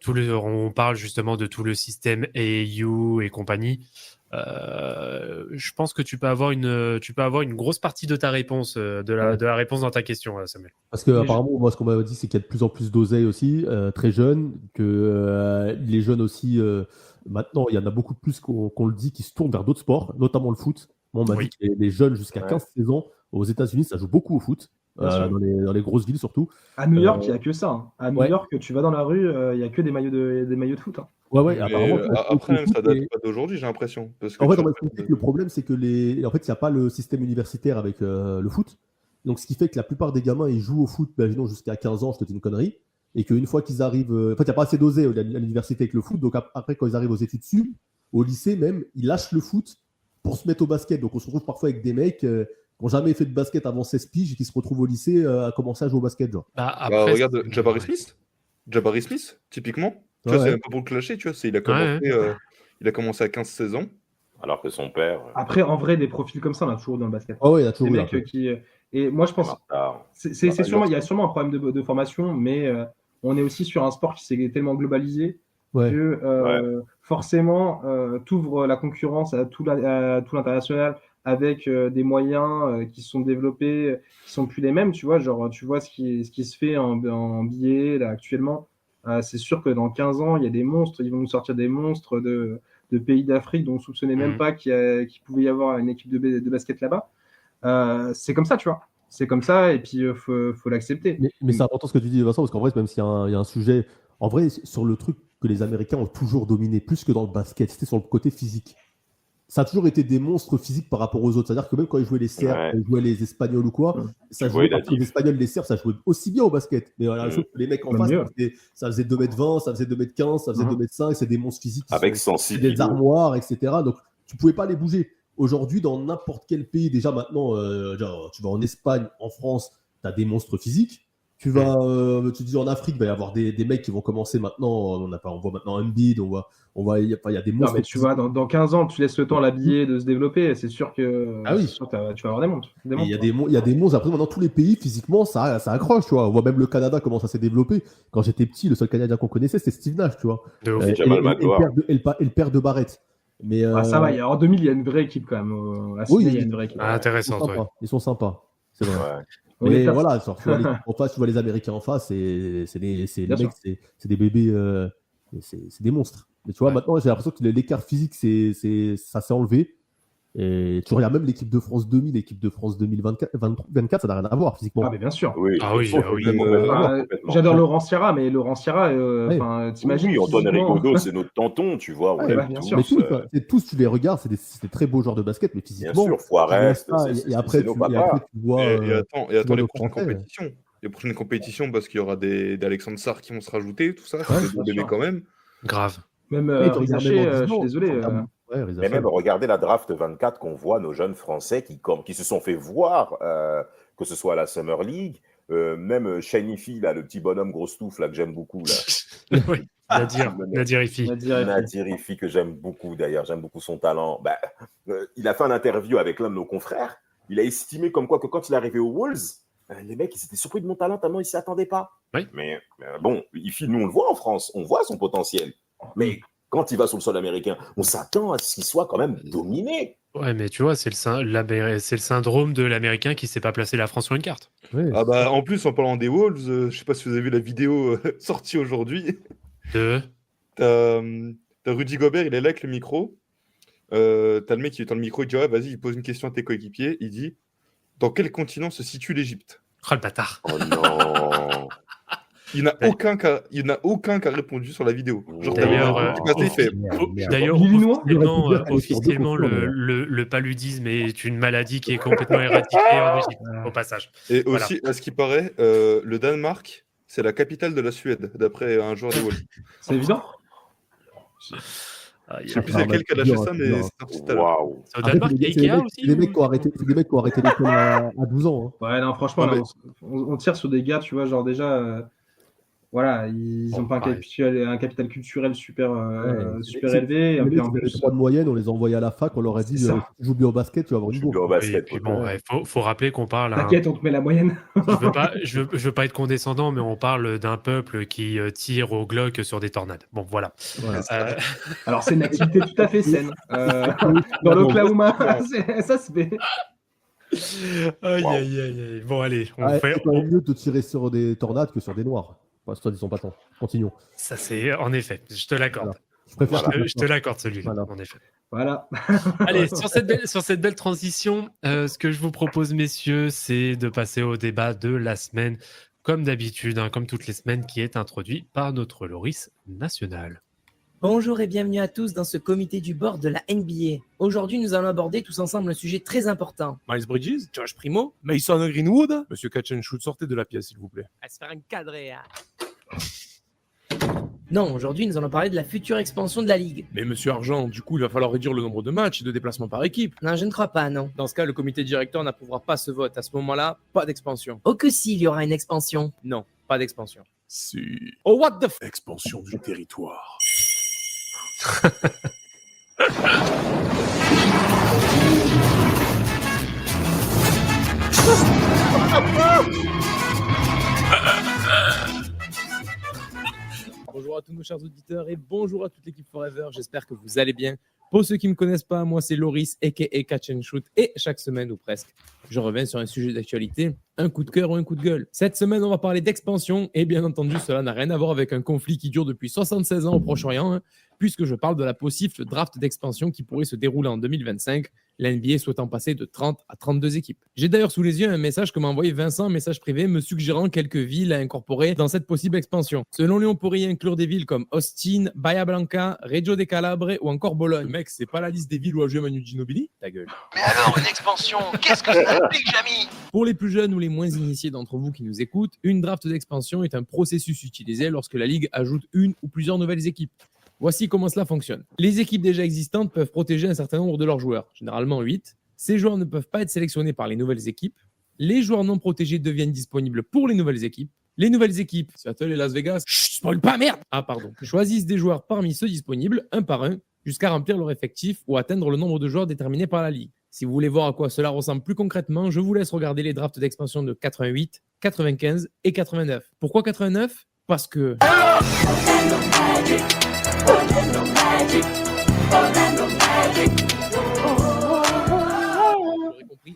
on parle justement de tout le système AAU et compagnie. Je pense que tu peux avoir une grosse partie de ta réponse, de la réponse dans ta question, Samuel. Parce que apparemment, moi, ce qu'on m'avait dit, c'est qu'il y a de plus en plus d'oseille aussi, très jeunes, que les jeunes aussi, maintenant, il y en a beaucoup plus qu'on le dit, qui se tournent vers d'autres sports, notamment le foot. Moi, on m'a dit que les jeunes jusqu'à 15-16 ans aux États-Unis, ça joue beaucoup au foot. Dans les grosses villes surtout. À New York, il n'y a que ça. Hein. À New York, tu vas dans la rue, il n'y a que des maillots de foot. Hein. Apparemment. Après, même, ça date pas d'aujourd'hui, j'ai l'impression. En fait, le problème, c'est que il n'y a pas le système universitaire avec le foot. Donc, ce qui fait que la plupart des gamins, ils jouent au foot, jusqu'à 15 ans, je te dis une connerie. Et qu'une fois qu'ils arrivent. En fait, il n'y a pas assez d'oser à l'université avec le foot. Donc, après, quand ils arrivent aux études sup, au lycée même, ils lâchent le foot pour se mettre au basket. Donc, on se retrouve parfois avec des mecs qui n'ont jamais fait de basket avant 16 piges et qui se retrouvent au lycée à commencer à jouer au basket. Genre. Regarde Jabari Smith, typiquement. Tu vois, c'est même pas pour le clasher, tu vois. Il a commencé à 15-16 ans. Alors que son père. Après, en vrai, des profils comme ça, on a toujours dans le basket. Il y a toujours des mecs qui. Et moi, je pense. Il y a sûrement un problème de formation, mais on est aussi sur un sport qui s'est tellement globalisé que forcément, t'ouvres la concurrence à tout l'international avec des moyens qui sont développés, qui sont plus les mêmes, tu vois. Genre, tu vois ce qui se fait en billets là actuellement. C'est sûr que dans 15 ans, il y a des monstres. Ils vont nous sortir des monstres de pays d'Afrique dont on ne soupçonnait même pas qu'il pouvait y avoir une équipe de basket là-bas. C'est comme ça, tu vois. C'est comme ça, et puis faut l'accepter. Mais c'est important ce que tu dis, Vincent, parce qu'en vrai, même s'il y a un sujet, en vrai, sur le truc que les Américains ont toujours dominé, plus que dans le basket, c'était sur le côté physique. Ça a toujours été des monstres physiques par rapport aux autres. C'est-à-dire que même quand ils jouaient les Serbes, quand ils jouaient les Espagnols ou quoi, ça jouait les Espagnols, les Serbes, ça jouait aussi bien au basket. Mais la chose que les mecs en face, ça faisait 2m20, ça faisait 2m15, ça faisait 2m5, c'est des monstres physiques. Avec sensibilité. Des armoires, etc. Donc, tu pouvais pas les bouger. Aujourd'hui, dans n'importe quel pays, déjà maintenant, genre, tu vas en Espagne, en France, tu as des monstres physiques. Tu dis en Afrique, il va y avoir des mecs qui vont commencer maintenant. On voit maintenant Embiid, il y a des Non, monstres. mais tu vois, dans 15 ans, tu laisses le temps à l'habiller de se développer, c'est sûr que Ah oui. c'est sûr que tu vas avoir des montres. Et il y a des monstres. Après, maintenant, tous les pays, physiquement, ça accroche, tu vois. On voit même le Canada comment ça s'est développé. Quand j'étais petit, le seul Canadien qu'on connaissait, c'était Steve Nash, tu vois. De ouf. Jamal Magloire. Et le père de Barrett. Mais, Ça va, en 2000, il y a une vraie équipe quand même. À Oui, Sydney, il y a une vraie équipe. Ah, intéressant, ouais. Ils sont sympas. C'est vrai. Ouais. On Mais est top. voilà, genre, tu vois l'équipe en face, tu vois les Américains en face, les Bien mecs, c'est des bébés, c'est des monstres. Mais tu vois, Ouais. maintenant, j'ai l'impression que l'écart physique, ça s'est enlevé. Et tu regardes même l'équipe de France 2000, l'équipe de France 2024, ça n'a rien à voir physiquement. Ah, mais bien sûr. Oui, Ah oui, ah oui. complètement. J'adore Laurent Sierra, mais Laurent Sierra, t'imagines. Oui, Antoine physiquement- Rigaudot, c'est notre tonton, tu vois. Ouais, ouais, bien tous, sûr. Mais tous, tu les regardes, c'est des très beaux joueurs de basket, mais Bien physiquement. sûr, tu Forest, vois ça, c'est et après, nos tu papas. vois. Et tu attends, vois les le prochaines Français. compétitions. Les prochaines compétitions, parce qu'il y aura des Alexandre Sarr qui vont se rajouter, tout ça. Ouais, C'est des bien bébés sûr. quand même. Grave. Même Oui, tu regardes Rizaché, même en je 10 suis ans, désolé. tu regardes- ouais, Rizaché. Mais même regardez la draft 24 qu'on voit, nos jeunes Français qui se sont fait voir, que ce soit à la Summer League, même Shiny Fee, là, le petit bonhomme grosse touffe là, que j'aime beaucoup. Là. Oui. Nadir Ifi. Nadir Ifi, que j'aime beaucoup d'ailleurs, j'aime beaucoup son talent. Il a fait un interview avec l'un de nos confrères. Il a estimé comme quoi que quand il est arrivé aux Wolves, les mecs ils étaient surpris de mon talent tellement ils s'y attendaient pas. Oui. Mais bon, Ifi, nous on le voit en France, on voit son potentiel. Mais quand il va sur le sol américain, on s'attend à ce qu'il soit quand même dominé. Ouais, mais tu vois, c'est le syndrome de l'Américain qui sait pas placer la France sur une carte. Ouais, Ah bah, en plus, en parlant des Wolves, je sais pas si vous avez vu la vidéo sortie aujourd'hui. T'as Rudy Gobert, il est là avec le micro. T'as le mec qui est dans le micro, il dit ouais, vas-y, il pose une question à tes coéquipiers. Il dit dans quel continent se situe l'Égypte? Oh le bâtard. Oh non. Il n'y en a aucun qui a répondu sur la vidéo. Genre, D'ailleurs, il fait D'ailleurs, L'Illinois officiellement, le paludisme est une maladie qui est complètement éradiquée en Égypte, au passage. Et aussi, à ce qui paraît, le Danemark, c'est la capitale de la Suède, d'après un joueur des Wolves. C'est évident. Je sais plus c'est lequel qui a lâché ça, mais c'est sorti tout à l'heure. Waouh. C'est au Danemark, il y a Ikea aussi C'est des mecs qui ont arrêté l'école à 12 ans. Hein. Ouais, non, franchement, Ah, là, on tire sur des gars, tu vois, genre déjà, voilà, ils Bon, n'ont pas un capital culturel super C'est- élevé. Et Les mecs en qui avaient plus, 3 de moyenne, on les a envoyés à la fac, on leur a dit C'est ça. joue bien au basket, tu vas avoir une Je suis bien bourse. au Et basket. puis quoi. bon, faut rappeler qu'on parle. t'inquiète, on te met la moyenne. Je veux pas être condescendant, mais on parle d'un peuple qui tire au Glock sur des tornades. Bon, voilà. Voilà. Alors, c'est une activité tout à fait saine. Dans l'Oklahoma, ça se fait. Aïe, aïe, aïe. Bon, allez, on Ah, fait. c'est quand même mieux de tirer sur des tornades que sur des noirs. Enfin, soit disons pas tant. Continuons. Ça, c'est en effet. Je te l'accorde. Voilà. Je préfère. Je te l'accorde, celui-là, Voilà. en effet. Voilà. Allez, sur cette belle transition, ce que je vous propose, messieurs, c'est de passer au débat de la semaine, comme d'habitude, hein, comme toutes les semaines, qui est introduit par notre Loris national. Bonjour et bienvenue à tous dans ce comité du board de la NBA. Aujourd'hui, nous allons aborder tous ensemble un sujet très important. Miles Bridges, Josh Primo, Mason Greenwood, Monsieur Catch and Shoot, sortez de la pièce, s'il vous plaît. à se faire encadrer. Non, aujourd'hui, nous allons parler de la future expansion de la Ligue. Mais Monsieur Argent, du coup, il va falloir réduire le nombre de matchs et de déplacements par équipe. Non, je ne crois pas, non. Dans ce cas, le comité directeur n'approuvera pas ce vote. À ce moment-là, pas d'expansion. Oh que si, il y aura une expansion. Non, pas d'expansion. Si. Oh, what the f... Expansion du territoire. Bonjour à tous nos chers auditeurs et bonjour à toute l'équipe Forever. J'espère que vous allez bien. Pour ceux qui ne me connaissent pas, moi c'est Loris, a.k.a. Catch and Shoot. Et chaque semaine ou presque, je reviens sur un sujet d'actualité, un coup de cœur ou un coup de gueule. Cette semaine, on va parler d'expansion. Et bien entendu, cela n'a rien à voir avec un conflit qui dure depuis 76 ans au Proche-Orient, hein, puisque je parle de la possible draft d'expansion qui pourrait se dérouler en 2025, la NBA souhaitant passer de 30 à 32 équipes. J'ai d'ailleurs sous les yeux un message que m'a envoyé Vincent, un message privé, me suggérant quelques villes à incorporer dans cette possible expansion. Selon lui, on pourrait y inclure des villes comme Austin, Bahia Blanca, Reggio de Calabre ou encore Bologne. Mec, c'est pas la liste des villes où a joué Manu Ginobili? Ta gueule. Mais alors, une expansion, qu'est-ce que ça implique, Jamy? Pour les plus jeunes ou les moins initiés d'entre vous qui nous écoutent, une draft d'expansion est un processus utilisé lorsque la Ligue ajoute une ou plusieurs nouvelles équipes. Voici comment cela fonctionne. Les équipes déjà existantes peuvent protéger un certain nombre de leurs joueurs, généralement 8. Ces joueurs ne peuvent pas être sélectionnés par les nouvelles équipes. Les joueurs non protégés deviennent disponibles pour les nouvelles équipes. Les nouvelles équipes, Seattle et Las Vegas, spoil pas, merde! Choisissent des joueurs parmi ceux disponibles, un par un, jusqu'à remplir leur effectif ou atteindre le nombre de joueurs déterminé par la Ligue. Si vous voulez voir à quoi cela ressemble plus concrètement, je vous laisse regarder les drafts d'expansion de 88, 95 et 89. Pourquoi 89 ? Parce que...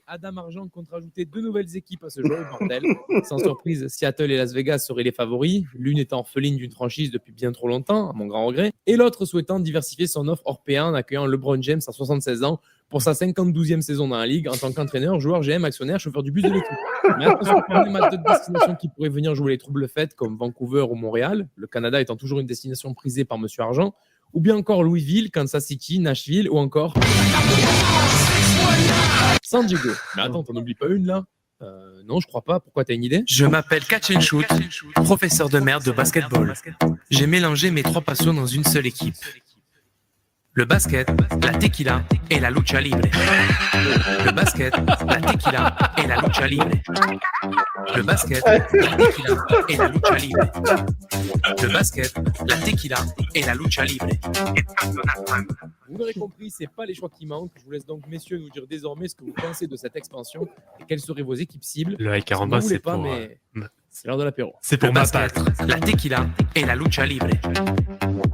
Adam Argent compte rajouter 2 nouvelles équipes à ce jeu, bordel. Sans surprise, Seattle et Las Vegas seraient les favoris, l'une étant orpheline d'une franchise depuis bien trop longtemps, à mon grand regret, et l'autre souhaitant diversifier son offre européenne en accueillant LeBron James à 76 ans pour sa 52e saison dans la Ligue en tant qu'entraîneur, joueur, GM, actionnaire, chauffeur du bus de l'équipe. Mais attention, pour les matchs de destination qui pourraient venir jouer les troubles faites comme Vancouver ou Montréal, le Canada étant toujours une destination prisée par Monsieur Argent, ou bien encore Louisville, Kansas City, Nashville ou encore... San Diego. Mais attends, t'en oublies pas une là ? Non, je crois pas. Pourquoi, t'as une idée ? Je m'appelle Catch and Shoot, professeur de merde de basketball. J'ai mélangé mes 3 passions dans une seule équipe. Le basket, la tequila et la lucha libre. Le basket, la tequila et la lucha libre. Le basket, la tequila et la lucha libre. Le basket, la tequila et la lucha libre. Vous l'aurez compris, c'est pas les choix qui manquent. Je vous laisse donc, messieurs, nous dire désormais ce que vous pensez de cette expansion et quelles seraient vos équipes cibles. Le high caramba, c'est pas, pour... mais c'est l'heure de l'apéro. C'est pour le basket, la tequila et la lucha libre.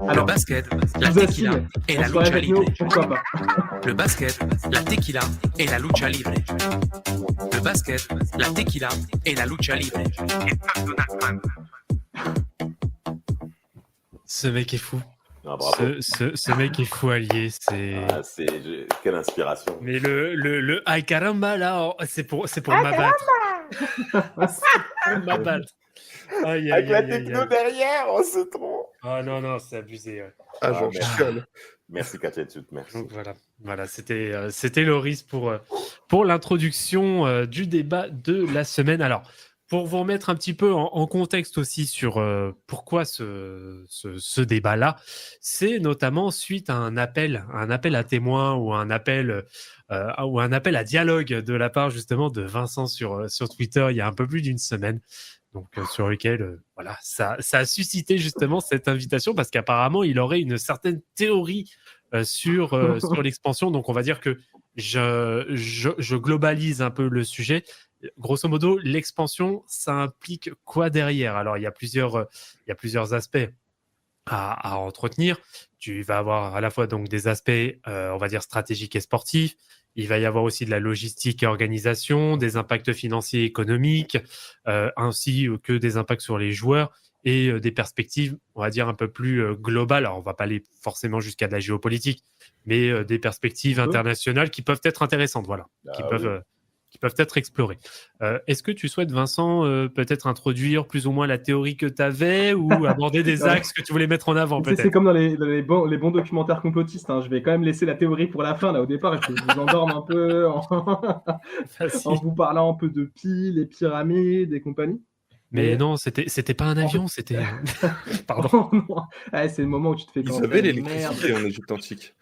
Alors, le basket, la tequila et la lucha libre. Pourquoi pas ? Le basket, la tequila et la lucha libre. Le basket, la tequila et la lucha libre. Ce mec est fou. Ah, bravo. Ce mec est fou allié. Quelle inspiration. Mais le ay caramba là, c'est pour m'abattre. M'abattre. Avec la techno derrière, on se trompe. Ah non, c'est abusé. Ouais. J'en chiale. Merci Kachetsu, merci. Voilà, c'était Loris pour l'introduction du débat de la semaine. Alors, pour vous remettre un petit peu en contexte aussi sur pourquoi ce débat-là, c'est notamment suite à un appel à témoins ou un appel à dialogue de la part justement de Vincent sur Twitter il y a un peu plus d'une semaine. Donc sur lequel ça a suscité justement cette invitation parce qu'apparemment il aurait une certaine théorie sur l'expansion. Donc on va dire que je globalise un peu le sujet. Grosso modo, l'expansion, ça implique quoi derrière ? Alors il y a plusieurs aspects à entretenir. Tu vas avoir à la fois donc des aspects, on va dire stratégiques et sportifs. Il va y avoir aussi de la logistique et organisation, des impacts financiers et économiques, ainsi que des impacts sur les joueurs et des perspectives, on va dire, un peu plus globales. Alors, on va pas aller forcément jusqu'à de la géopolitique, mais des perspectives internationales qui peuvent être intéressantes, qui peuvent être explorées. Est-ce que tu souhaites, Vincent, peut-être introduire plus ou moins la théorie que tu avais ou aborder des axes que tu voulais mettre en avant peut-être ? C'est comme dans les bons documentaires complotistes. Hein. Je vais quand même laisser la théorie pour la fin. Là, au départ, je vous endorme un peu en vous parlant un peu de pi, les pyramides et compagnie. Mais non, c'était pas un avion, c'était... Pardon. C'est le moment où tu te fais... Ils avaient l'électricité en Égypte antique.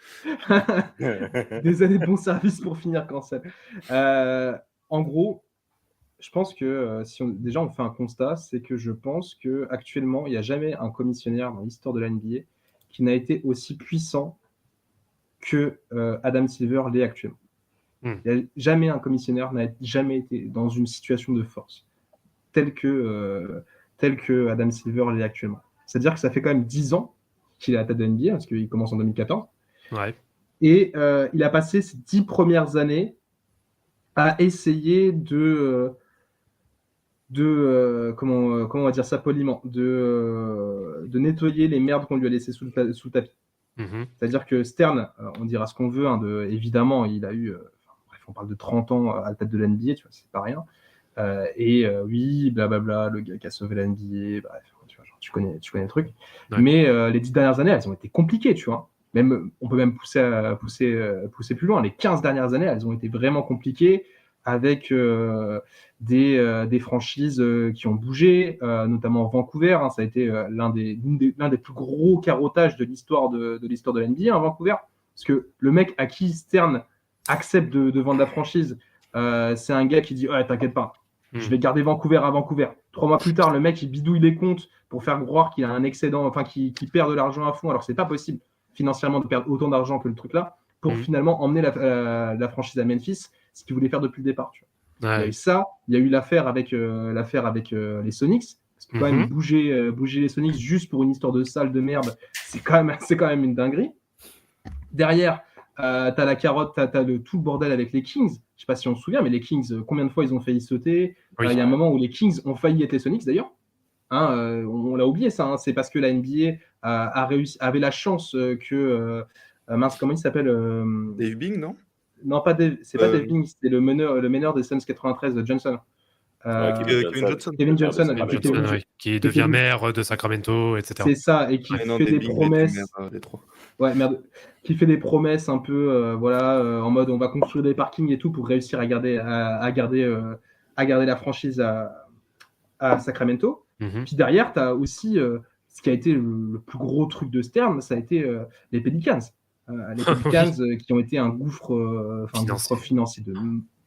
Des années de bon service pour finir cancel. En gros, je pense que déjà on fait un constat, c'est que je pense qu'actuellement, il n'y a jamais un commissionnaire dans l'histoire de la NBA qui n'a été aussi puissant que Adam Silver l'est actuellement. Jamais un commissionnaire n'a jamais été dans une situation de force tel que Adam Silver l'est actuellement. C'est-à-dire que ça fait quand même 10 ans qu'il est à la tête de l'NBA, parce qu'il commence en 2014. Ouais. Et il a passé ces 10 premières années à essayer comment on va dire ça poliment, de nettoyer les merdes qu'on lui a laissées sous le tapis. C'est-à-dire que Stern, on dira ce qu'on veut, évidemment, il a eu, on parle de 30 ans à la tête de l'NBA, tu vois, c'est pas rien. Oui, blablabla, le gars qui a sauvé la NBA, bref, tu connais le truc. Ouais. Mais les 10 dernières années, elles ont été compliquées, tu vois. Même, on peut même pousser plus loin. Les 15 dernières années, elles ont été vraiment compliquées. avec des franchises qui ont bougé, notamment Vancouver. Hein, ça a été l'un des plus gros carottages de l'histoire de la NBA, hein, Vancouver. Parce que le mec à qui Stern accepte de vendre la franchise, c'est un gars qui dit ouais, t'inquiète pas, je vais garder Vancouver à Vancouver. 3 mois plus tard, le mec il bidouille les comptes pour faire croire qu'il a un excédent, enfin qu'il perd de l'argent à fond, alors c'est pas possible financièrement de perdre autant d'argent que le truc là, pour finalement emmener la franchise à Memphis, ce qu'il voulait faire depuis le départ. Tu vois. Ouais. Il y a eu ça, il y a eu l'affaire avec les Sonics, parce que quand même bouger les Sonics juste pour une histoire de salle de merde, c'est quand même une dinguerie. Derrière, t'as la carotte, t'as tout le bordel avec les Kings. Je sais pas si on se souvient, mais les Kings, combien de fois ils ont failli sauter. Il y a un moment où les Kings ont failli être les Sonics d'ailleurs. Hein, on l'a oublié ça. Hein, c'est parce que la NBA avait la chance que mince, comment il s'appelle Dave Bing, non? Non, pas Dave. C'est pas Dave Bing. C'était le meneur des Suns 93, Johnson. Kevin Johnson, qui devient maire de Sacramento, etc. C'est ça, et qui fait des promesses. Qui fait des promesses un peu, en mode on va construire des parkings et tout pour réussir à garder la franchise à Sacramento. Puis derrière, tu as aussi ce qui a été le plus gros truc de Stern, ça a été les Pelicans. Les Pelicans qui ont été un gouffre financier de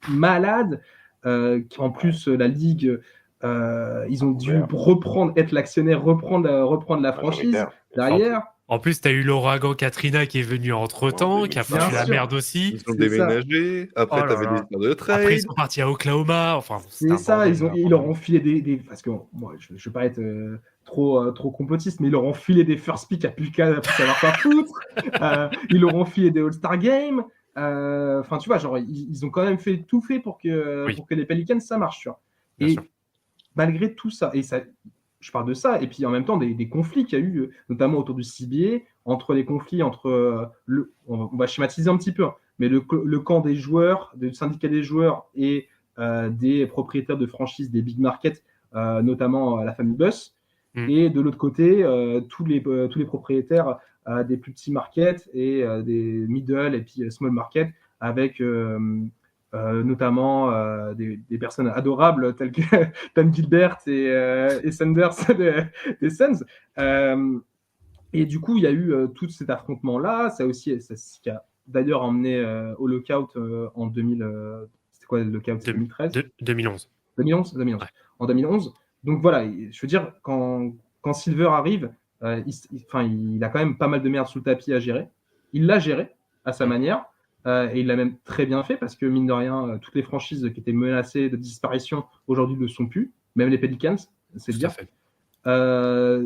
malade. En plus, la Ligue, ils ont dû être l'actionnaire, reprendre la franchise derrière. En plus, tu as eu l'ouragan Katrina qui est venu entre-temps, qui a foutu la merde aussi. Ils ont déménagé. Après, tu avais des histoires de trade. Après, ils sont partis à Oklahoma. Enfin, c'est ça, ils leur ont filé des... Parce que moi, je ne veux pas être trop complotiste, mais ils leur ont filé des first pick à plus savoir pas foutre. Ils leur ont filé des All-Star Games. Enfin, tu vois, genre, ils ont quand même tout fait pour que les Pelicans, ça marche, tu vois. Et malgré tout ça, je parle de ça, et puis en même temps des conflits qu'il y a eu, notamment autour du CBA, entre les conflits entre on va schématiser un petit peu, hein, mais le camp des joueurs, du syndicat des joueurs et des propriétaires de franchises des big markets, notamment la famille Buss, et de l'autre côté, tous les propriétaires des plus petits markets et des middle et puis small markets, avec notamment des personnes adorables telles que Tom Gilbert et Sanders des Suns. Et du coup, il y a eu tout cet affrontement-là. Ça aussi, ce qui a d'ailleurs emmené au lockout en 2000. C'était quoi le lockout? 2013 2011. 2011. Ouais. En 2011. Donc voilà, je veux dire, quand Silver arrive, il a quand même pas mal de merde sous le tapis à gérer. Il l'a géré à sa manière. Et il l'a même très bien fait parce que, mine de rien, toutes les franchises qui étaient menacées de disparition aujourd'hui ne le sont plus. Même les Pelicans, c'est le dire.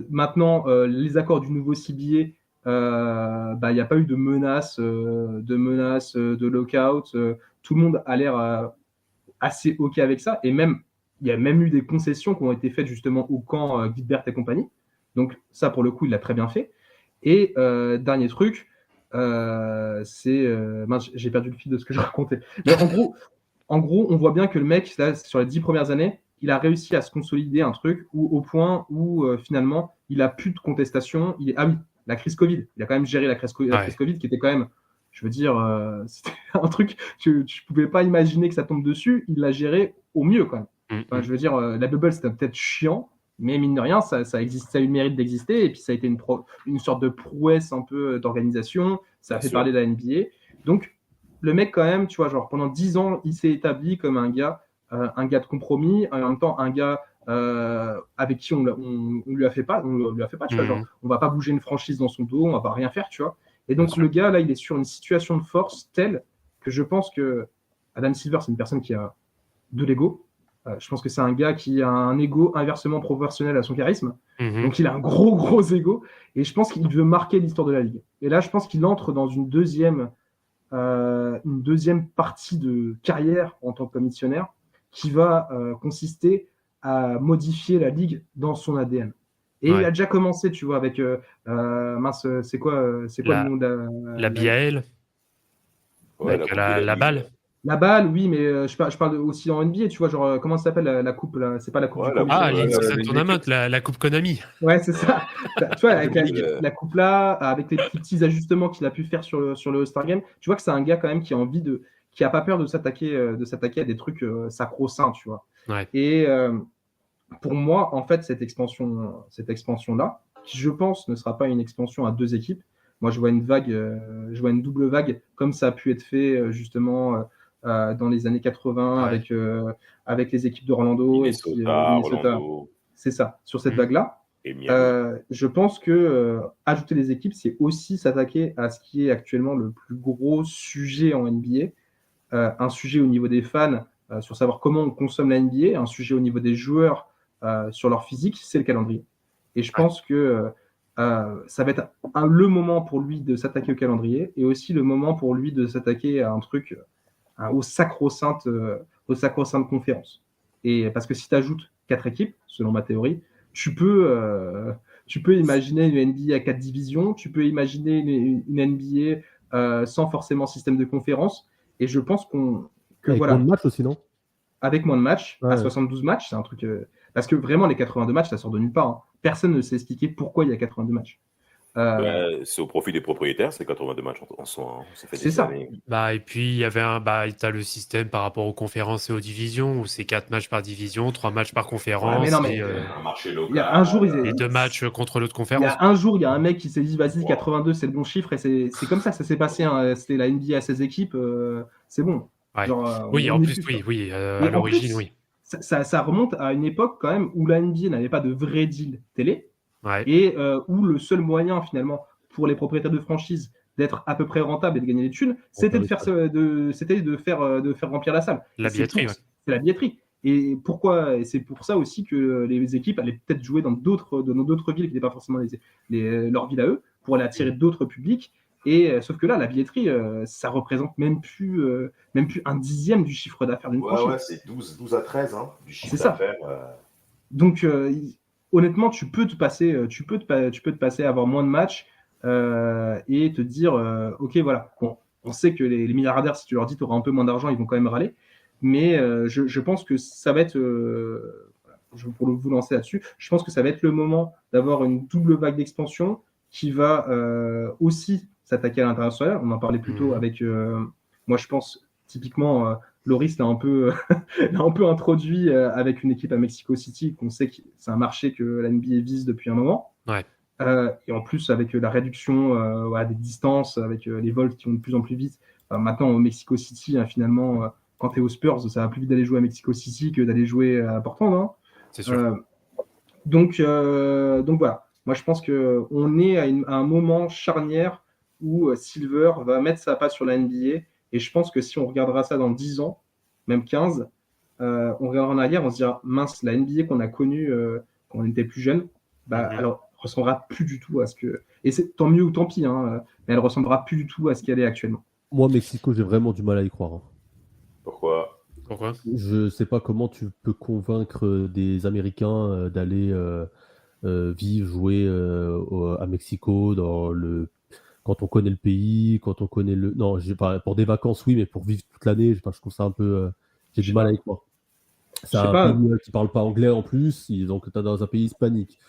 Maintenant, les accords du nouveau CBA, il n'y a pas eu de menaces, de lockout. Tout le monde a l'air assez OK avec ça. Et même, il y a même eu des concessions qui ont été faites justement au camp Gilbert et compagnie. Donc ça, pour le coup, il l'a très bien fait. Et dernier truc, j'ai perdu le fil de ce que je racontais. Mais en gros, on voit bien que le mec, là, sur les 10 premières années, il a réussi à se consolider un truc au point où finalement, il a plus de contestation. Ah oui, la crise Covid. Il a quand même géré la crise Covid qui était quand même, je veux dire, c'était un truc que tu pouvais pas imaginer que ça tombe dessus. Il l'a géré au mieux quand même. Enfin, je veux dire, la bubble, c'était peut-être chiant. Mais mine de rien, ça existe, ça a eu le mérite d'exister. Et puis, ça a été une sorte de prouesse un peu d'organisation. Ça a fait parler de la NBA. Donc, le mec, quand même, tu vois, genre, pendant 10 ans, il s'est établi comme un gars de compromis. En même temps, un gars avec qui on lui a fait pas, tu vois, genre, on va pas bouger une franchise dans son dos, on va pas rien faire, tu vois. Et donc, le gars, là, il est sur une situation de force telle que je pense que Adam Silver, c'est une personne qui a de l'ego. Je pense que c'est un gars qui a un ego inversement proportionnel à son charisme. Donc, il a un gros ego. Et je pense qu'il veut marquer l'histoire de la Ligue. Et là, je pense qu'il entre dans une deuxième partie de carrière en tant que commissionnaire qui va consister à modifier la Ligue dans son ADN. Et il a déjà commencé, tu vois, avec... c'est quoi le nom de la BAL avec la balle. La balle, oui, mais je parle aussi en NBA, tu vois, genre, comment ça s'appelle la coupe, là, c'est pas la coupe du Konami. l'In-Season Tournament, la coupe Konami. Ouais, c'est ça. Tu vois, avec la coupe là, avec les petits ajustements qu'il a pu faire sur le All-Star Game, tu vois que c'est un gars quand même qui a envie qui a pas peur de s'attaquer à des trucs sacro-saints, tu vois. Ouais. Et pour moi, en fait, cette expansion-là, qui je pense ne sera pas une expansion à 2 équipes. Moi, je vois une double vague, comme ça a pu être fait justement dans les années 80 avec les équipes d'Orlando et puis Minnesota. C'est ça, sur cette vague-là. Je pense que ajouter des équipes, c'est aussi s'attaquer à ce qui est actuellement le plus gros sujet en NBA, un sujet au niveau des fans sur savoir comment on consomme la NBA, un sujet au niveau des joueurs sur leur physique, c'est le calendrier. Et je pense que ça va être le moment pour lui de s'attaquer au calendrier et aussi le moment pour lui de s'attaquer à un truc, aux sacro-saintes conférences. Et parce que si tu ajoutes 4 équipes, selon ma théorie, tu peux imaginer une NBA à 4 divisions, tu peux imaginer une NBA sans forcément système de conférence. Et je pense avec moins de matchs aussi, non? Avec moins de matchs, à 72 matchs, c'est un truc... parce que vraiment, les 82 matchs, ça sort de nulle part. Hein. Personne ne sait expliquer pourquoi il y a 82 matchs. C'est au profit des propriétaires, c'est 82 matchs en soi. Hein. Ça fait c'est ça. Et puis, il y avait t'as le système par rapport aux conférences et aux divisions, où c'est 4 matchs par division, 3 matchs par conférence. Un marché local. Il y a un jour, et 2 matchs contre l'autre conférence. Il y a un jour, il y a un mec qui s'est dit, vas-y, 82, c'est le bon chiffre. Et c'est comme ça que ça s'est passé. Hein. C'était la NBA à 16 équipes. C'est bon. Ouais. Genre, oui, en plus, à l'origine, oui. Ça remonte à une époque quand même où la NBA n'avait pas de vrai deal télé. Ouais. Et où le seul moyen finalement pour les propriétaires de franchise d'être à peu près rentable et de gagner des thunes, c'était de faire remplir la salle. La billetterie, c'est la billetterie. Et pourquoi? Et c'est pour ça aussi que les équipes allaient peut-être jouer dans d'autres villes qui n'étaient pas forcément leur ville à eux, pour aller attirer d'autres publics. Et sauf que là, la billetterie, ça représente même plus un dixième du chiffre d'affaires d'une franchise. Ouais, c'est 12 à 13 du chiffre d'affaires. Donc honnêtement, tu peux te passer à avoir moins de matchs et te dire, ok, voilà. Bon, on sait que les milliardaires, si tu leur dis tu auras un peu moins d'argent, ils vont quand même râler. Mais je pense que ça va être, pour vous lancer là-dessus, je pense que ça va être le moment d'avoir une double vague d'expansion qui va aussi s'attaquer à l'international. On en parlait plus tôt avec, moi je pense, typiquement, Loris l'a un peu introduit avec une équipe à Mexico City, qu'on sait que c'est un marché que la NBA vise depuis un moment. Ouais. Et en plus, avec la réduction des distances, avec les vols qui vont de plus en plus vite. Maintenant, au Mexico City, finalement, quand tu es aux Spurs, ça va plus vite d'aller jouer à Mexico City que d'aller jouer à Portland. Hein. C'est sûr. Donc voilà. Moi, je pense qu'on est à un moment charnière où Silver va mettre sa patte sur la NBA. Et je pense que si on regardera ça dans 10 ans, même 15, on regardera en arrière, on se dira, mince, la NBA qu'on a connue quand on était plus jeune, alors ressemblera plus du tout à ce que... Et c'est tant mieux ou tant pis, hein, mais elle ressemblera plus du tout à ce qu'elle est actuellement. Moi, Mexico, j'ai vraiment du mal à y croire. Hein. Pourquoi? Je sais pas comment tu peux convaincre des Américains d'aller vivre, jouer à Mexico quand on connaît le pays, quand on connaît le... Non, pour des vacances, oui, mais pour vivre toute l'année, je trouve ça un peu... j'ai du mal à y croire. C'est un pays qui parle pas anglais en plus, donc tu es dans un pays hispanique.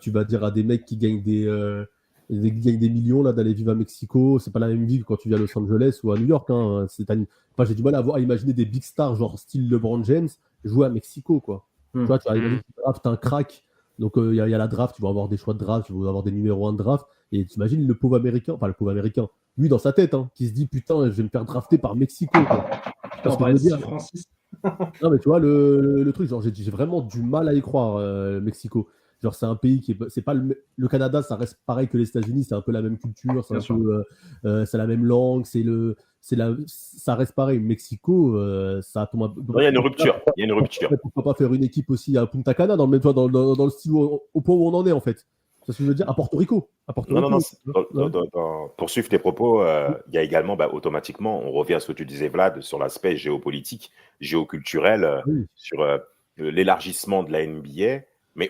Tu vas dire à des mecs qui gagnent des millions là d'aller vivre à Mexico, c'est pas la même vie que quand tu vis à Los Angeles ou à New York. Hein. J'ai du mal à imaginer des big stars genre style LeBron James jouer à Mexico, quoi. Tu vois, tu vas imaginer que tu draftes un crack, donc il y a la draft, tu vas avoir des choix de draft, tu vas avoir des numéros 1 de draft, et tu imagines le pauvre américain, lui dans sa tête, hein, qui se dit putain, je vais me faire drafter par Mexico, quoi. Parce que dire Francis. Non mais tu vois le truc, genre j'ai vraiment du mal à y croire, Mexico. Genre c'est un pays c'est pas le Canada, ça reste pareil que les États-Unis, c'est un peu la même culture, c'est la même langue, ça reste pareil. Mexico, ça tombe. Il y a une rupture. Pourquoi pas faire une équipe aussi à Punta Cana dans le style au point où on en est en fait. C'est ce que je veux dire, à Porto Rico. Non. Pour suivre tes propos, il y a également, automatiquement, on revient à ce que tu disais, Vlad, sur l'aspect géopolitique, géoculturel, sur l'élargissement de la NBA. Mais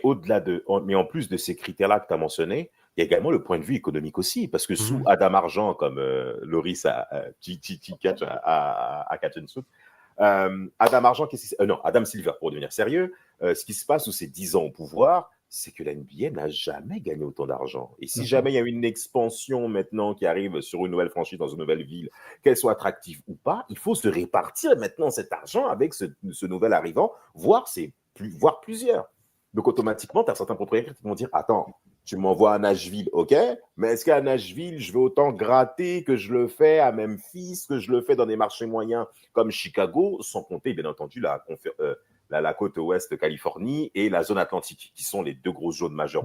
mais en plus de ces critères-là que tu as mentionnés, il y a également le point de vue économique aussi, parce que sous Adam Argent, comme Loris catch à catch and shoot, Adam Argent, Adam Silver, pour devenir sérieux, ce qui se passe sous ces 10 ans au pouvoir, c'est que la NBA n'a jamais gagné autant d'argent. Et si jamais il y a une expansion maintenant qui arrive sur une nouvelle franchise dans une nouvelle ville, qu'elle soit attractive ou pas, il faut se répartir maintenant cet argent avec ce nouvel arrivant, voire plusieurs. Donc automatiquement, tu as certains propriétaires qui vont dire, attends, tu m'envoies à Nashville, ok, mais est-ce qu'à Nashville, je vais autant gratter que je le fais à Memphis, que je le fais dans des marchés moyens comme Chicago, sans compter bien entendu la côte ouest de Californie et la zone atlantique, qui sont les deux grosses zones majeures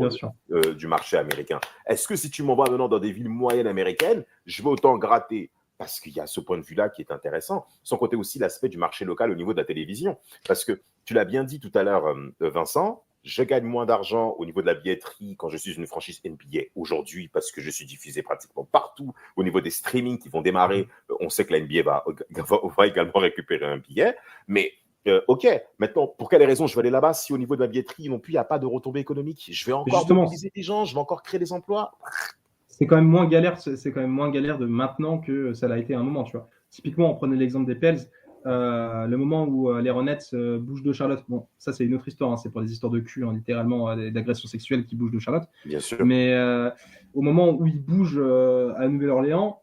du marché américain. Est-ce que si tu m'envoies maintenant dans des villes moyennes américaines, je vais autant gratter? Parce qu'il y a ce point de vue-là qui est intéressant, sans compter aussi l'aspect du marché local au niveau de la télévision. Parce que tu l'as bien dit tout à l'heure, Vincent, je gagne moins d'argent au niveau de la billetterie quand je suis une franchise NBA aujourd'hui parce que je suis diffusé pratiquement partout. Au niveau des streamings qui vont démarrer, on sait que la NBA va également récupérer un billet, mais ok, maintenant, pour quelle raison je vais aller là-bas si au niveau de la billetterie non plus il n'y a pas de retombée économique? Je vais encore mobiliser des gens, je vais encore créer des emplois. C'est quand même moins galère, de maintenant que ça l'a été à un moment, tu vois. Typiquement, on prenait l'exemple des Pels, le moment où les Hornets bougent de Charlotte. Bon, ça c'est une autre histoire, hein, c'est pour des histoires de cul, hein, littéralement d'agressions sexuelles qui bougent de Charlotte. Bien sûr. Mais au moment où ils bougent à Nouvelle-Orléans,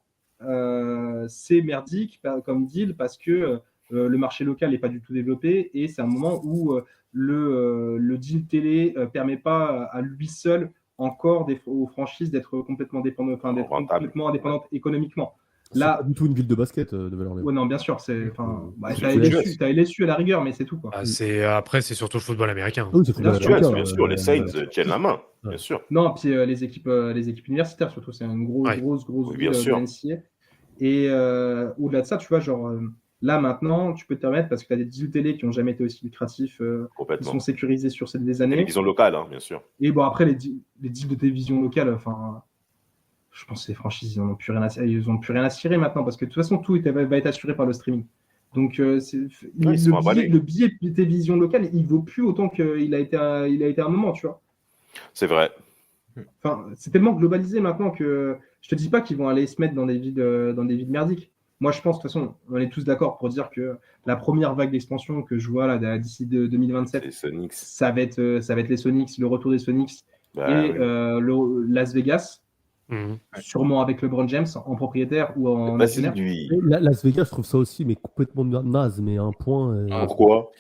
c'est merdique comme deal parce que le marché local n'est pas du tout développé et c'est un moment où le deal télé permet pas à lui seul encore aux franchises d'être complètement indépendantes économiquement. Là, c'est pas du tout une ville de basket de Nouvelle-Orléans. Ouais, non, bien sûr, t'as LSU à la rigueur, mais c'est tout quoi. Après, c'est surtout le football américain. Oui, c'est le football américain, bien sûr, les Saints tiennent la main, bien sûr. Non, puis les équipes universitaires surtout, c'est une grosse ville de NCAA. Et au-delà de ça, tu vois, genre là maintenant, tu peux te permettre parce que tu as des deals télé qui n'ont jamais été aussi lucratifs, qui sont sécurisés sur des années. Télévision locale, hein, bien sûr. Et bon, après, les deals de télévision locale, enfin, je pense que les franchises, ils n'ont plus rien à cirer maintenant parce que de toute façon, tout va être assuré par le streaming. Donc, le billet de télévision locale, il ne vaut plus autant qu'il a été à un moment, tu vois. C'est vrai. Enfin, c'est tellement globalisé maintenant que je te dis pas qu'ils vont aller se mettre dans des villes merdiques. Moi, je pense, de toute façon, on est tous d'accord pour dire que la première vague d'expansion que je vois là d'ici 2027, ça va être les Sonics, le retour des Sonics le Las Vegas, sûrement avec LeBron James en propriétaire ou en actionnaire. Las Vegas, je trouve ça aussi, mais complètement naze, mais à un point.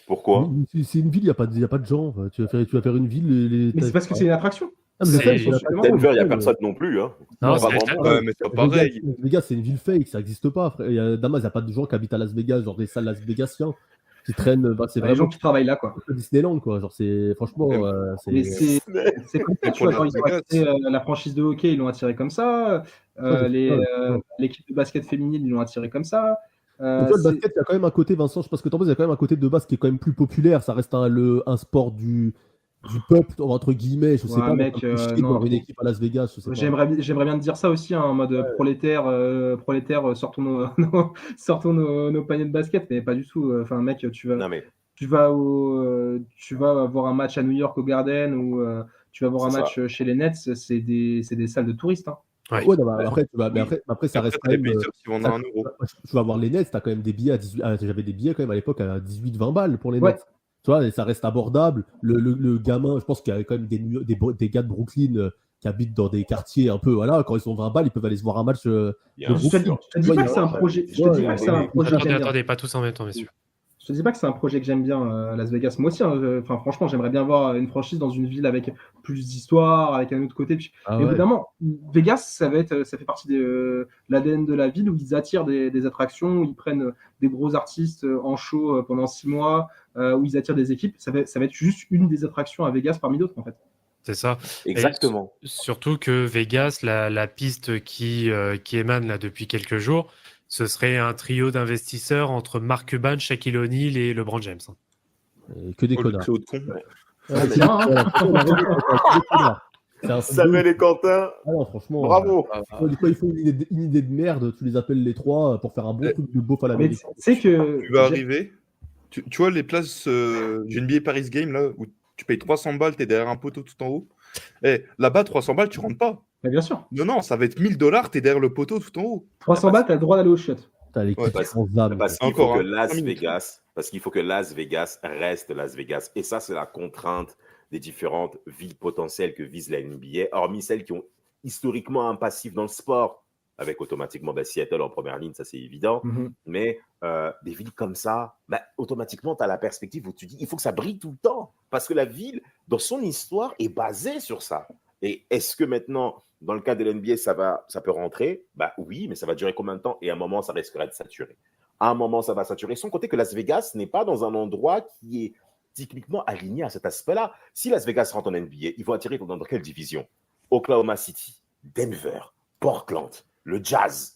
Pourquoi C'est une ville, il n'y a pas de gens. Tu vas faire une ville. Mais c'est parce que c'est une attraction. Denver, il n'y a personne non plus. Hein. Non, mais c'est pas pareil. Las Vegas, c'est une ville fake, ça n'existe pas. Damas, il n'y a pas de gens qui habitent à Las Vegas, genre des salles Las Vegasiens qui traînent. C'est vraiment les gens qui travaillent là, quoi. Disneyland, quoi. Genre, c'est franchement. C'est comme ça, tu vois, genre, ils ont attiré la franchise de hockey, ils l'ont attiré comme ça. L'équipe de basket féminine, ils l'ont attiré comme ça. Le basket, il y a quand même un côté, Vincent, je sais pas ce que t'en penses, il y a quand même un côté de base qui est quand même plus populaire. Ça reste un sport du peuple, entre guillemets, je sais pas, mec, voir une équipe à Las Vegas, je sais pas. J'aimerais bien te dire ça aussi, hein, en mode prolétaire, sortons nos paniers de basket, mais pas du tout. Enfin, mec, tu vas voir un match à New York au Garden ou tu vas voir un match chez les Nets, c'est des salles de touristes. Hein. Ouais, non, après, ça reste quand même. Tu vas voir les Nets, t'as quand même des billets j'avais des billets quand même à l'époque à 18-20 balles pour les Nets. Tu vois, et ça reste abordable. Le gamin, je pense qu'il y a quand même des gars de Brooklyn qui habitent dans des quartiers un peu, voilà, quand ils sont 20 balles, ils peuvent aller se voir un match. Je te dis pas que c'est un projet. Attendez, pas tous en même temps, messieurs. Je te dis pas que c'est un projet que j'aime bien, Las Vegas. Moi aussi, franchement, j'aimerais bien voir une franchise dans une ville avec plus d'histoire, avec un autre côté. Mais évidemment, Vegas, ça fait partie de l'ADN de la ville où ils attirent des attractions, où ils prennent des gros artistes en show pendant 6 mois, où ils attirent des équipes. Ça va être juste une des attractions à Vegas parmi d'autres, en fait. C'est ça. Exactement. Surtout que Vegas, la piste qui émane là depuis quelques jours, ce serait un trio d'investisseurs entre Mark Cuban, Shaquille O'Neal et LeBron James. Que des connards. Samuel et Quentin. Non, franchement. Bravo. Il faut une idée de merde, tu les appelles les trois pour faire un bon truc de beauf à la maison. C'est que. Tu vas arriver. Tu vois les places du NBA Paris Game là où tu payes 300 balles, t'es derrière un poteau tout en haut. Là-bas, 300 balles, tu rentres pas. Mais bien sûr. Non, ça va être $1000, t'es derrière le poteau tout en haut. 300 balles, t'as le droit d'aller au shot. Parce qu'il faut que Las Vegas reste Las Vegas. Et ça, c'est la contrainte des différentes villes potentielles que vise la NBA, hormis celles qui ont historiquement un passif dans le sport, avec automatiquement Seattle en première ligne, ça c'est évident. Mais des villes comme ça, automatiquement, tu as la perspective où tu dis il faut que ça brille tout le temps. Parce que la ville, dans son histoire, est basée sur ça. Et est-ce que maintenant, dans le cas de l'NBA, ça peut rentrer ? Oui, mais ça va durer combien de temps ? Et à un moment, ça risquerait de saturer. À un moment, ça va saturer. Sans compter que Las Vegas n'est pas dans un endroit qui est typiquement aligné à cet aspect-là. Si Las Vegas rentre en NBA, ils vont attirer dans quelle division ? Oklahoma City, Denver, Portland, le Jazz.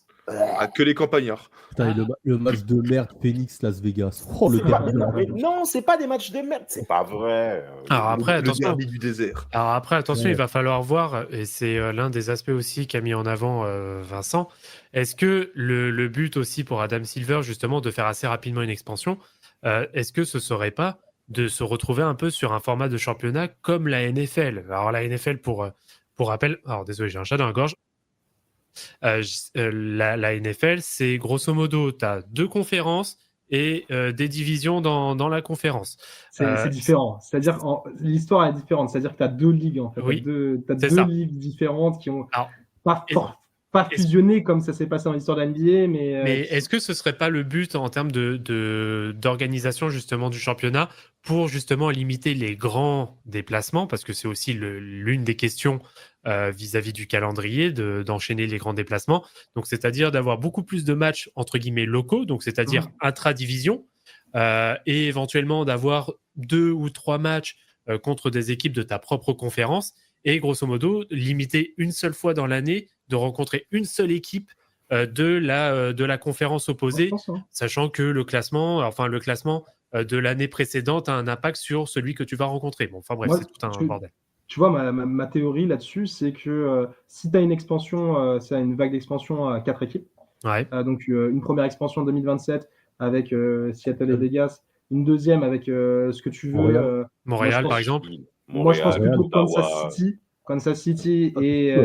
Que les campagnards. Putain, le match de merde Phoenix-Las Vegas. Oh, le derby. Non, c'est pas des matchs de merde. C'est pas vrai. Alors après, attention. Le derby du désert. Alors après, attention, il va falloir voir, et c'est l'un des aspects aussi qu'a mis en avant Vincent. Est-ce que le but aussi pour Adam Silver, justement, de faire assez rapidement une expansion, est-ce que ce serait pas de se retrouver un peu sur un format de championnat comme la NFL ? Alors la NFL, pour rappel, alors désolé, j'ai un chat dans la gorge. La NFL, c'est grosso modo, tu as 2 conférences et des divisions dans la conférence. C'est différent. C'est-à-dire l'histoire est différente. C'est-à-dire que tu as 2 ligues en fait. Oui, tu as deux ligues différentes qui ont pas fusionné comme ça s'est passé dans l'histoire de la NBA. Mais est-ce que ce serait pas le but en termes d'organisation justement du championnat pour justement limiter les grands déplacements, parce que c'est aussi l'une des questions vis-à-vis du calendrier, d'enchaîner les grands déplacements. Donc, c'est-à-dire d'avoir beaucoup plus de matchs, entre guillemets, locaux, donc c'est-à-dire intra-division, et éventuellement d'avoir 2 ou 3 matchs contre des équipes de ta propre conférence, et grosso modo, limiter une seule fois dans l'année de rencontrer une seule équipe de la conférence opposée, sachant que le classement de l'année précédente a un impact sur celui que tu vas rencontrer. Bon, enfin bref, c'est tout un bordel. Tu vois, ma théorie là-dessus, c'est que si tu as une expansion, c'est une vague d'expansion à 4 équipes. Ouais. Donc, une première expansion en 2027 avec Seattle et Vegas, une deuxième avec ce que tu veux. Montréal, par exemple. Moi, je pense plutôt Kansas City et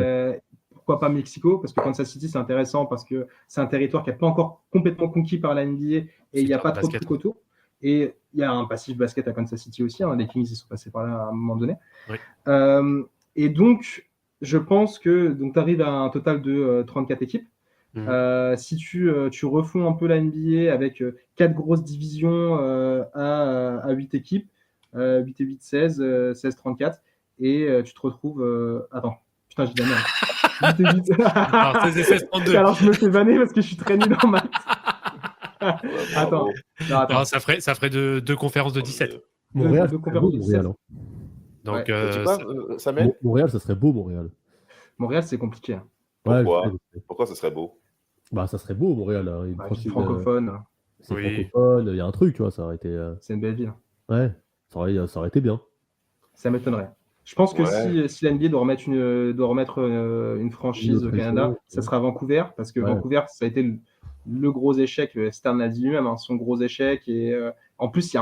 pourquoi pas Mexico, parce que Kansas City, c'est intéressant parce que c'est un territoire qui n'est pas encore complètement conquis par la NBA et il n'y a pas trop de trucs autour. Et il y a un passif basket à Kansas City aussi. Les Kings, ils sont passés par là à un moment donné. Oui. Et donc, je pense que tu arrives à un total de 34 équipes. Si tu refonds un peu la NBA avec 4 grosses divisions à 8 équipes, 8 et 8, 16, 16, 34, et tu te retrouves... Attends, putain, j'ai dit la merde. 8 et 8... Alors, 16 et 16, 32. Alors, je me fais vanner parce que je suis très nul en maths. Attends. Alors, ça ferait 2 conférences de 17. Montréal, deux conférences de 17. Donc, Montréal, ça serait beau, Montréal. Montréal, c'est compliqué. Hein. Pourquoi ça serait beau ? Ça serait beau, Montréal. Hein. C'est francophone. C'est francophone, il y a un truc, tu vois, ça aurait été... C'est une belle ville. Ouais, ça aurait été bien. Ça m'étonnerait. Je pense que si la NBA doit remettre une franchise au Canada, ça sera Vancouver, parce que Vancouver, ça a été le gros échec. Stern l'a dit lui-même, son gros échec. Et en plus,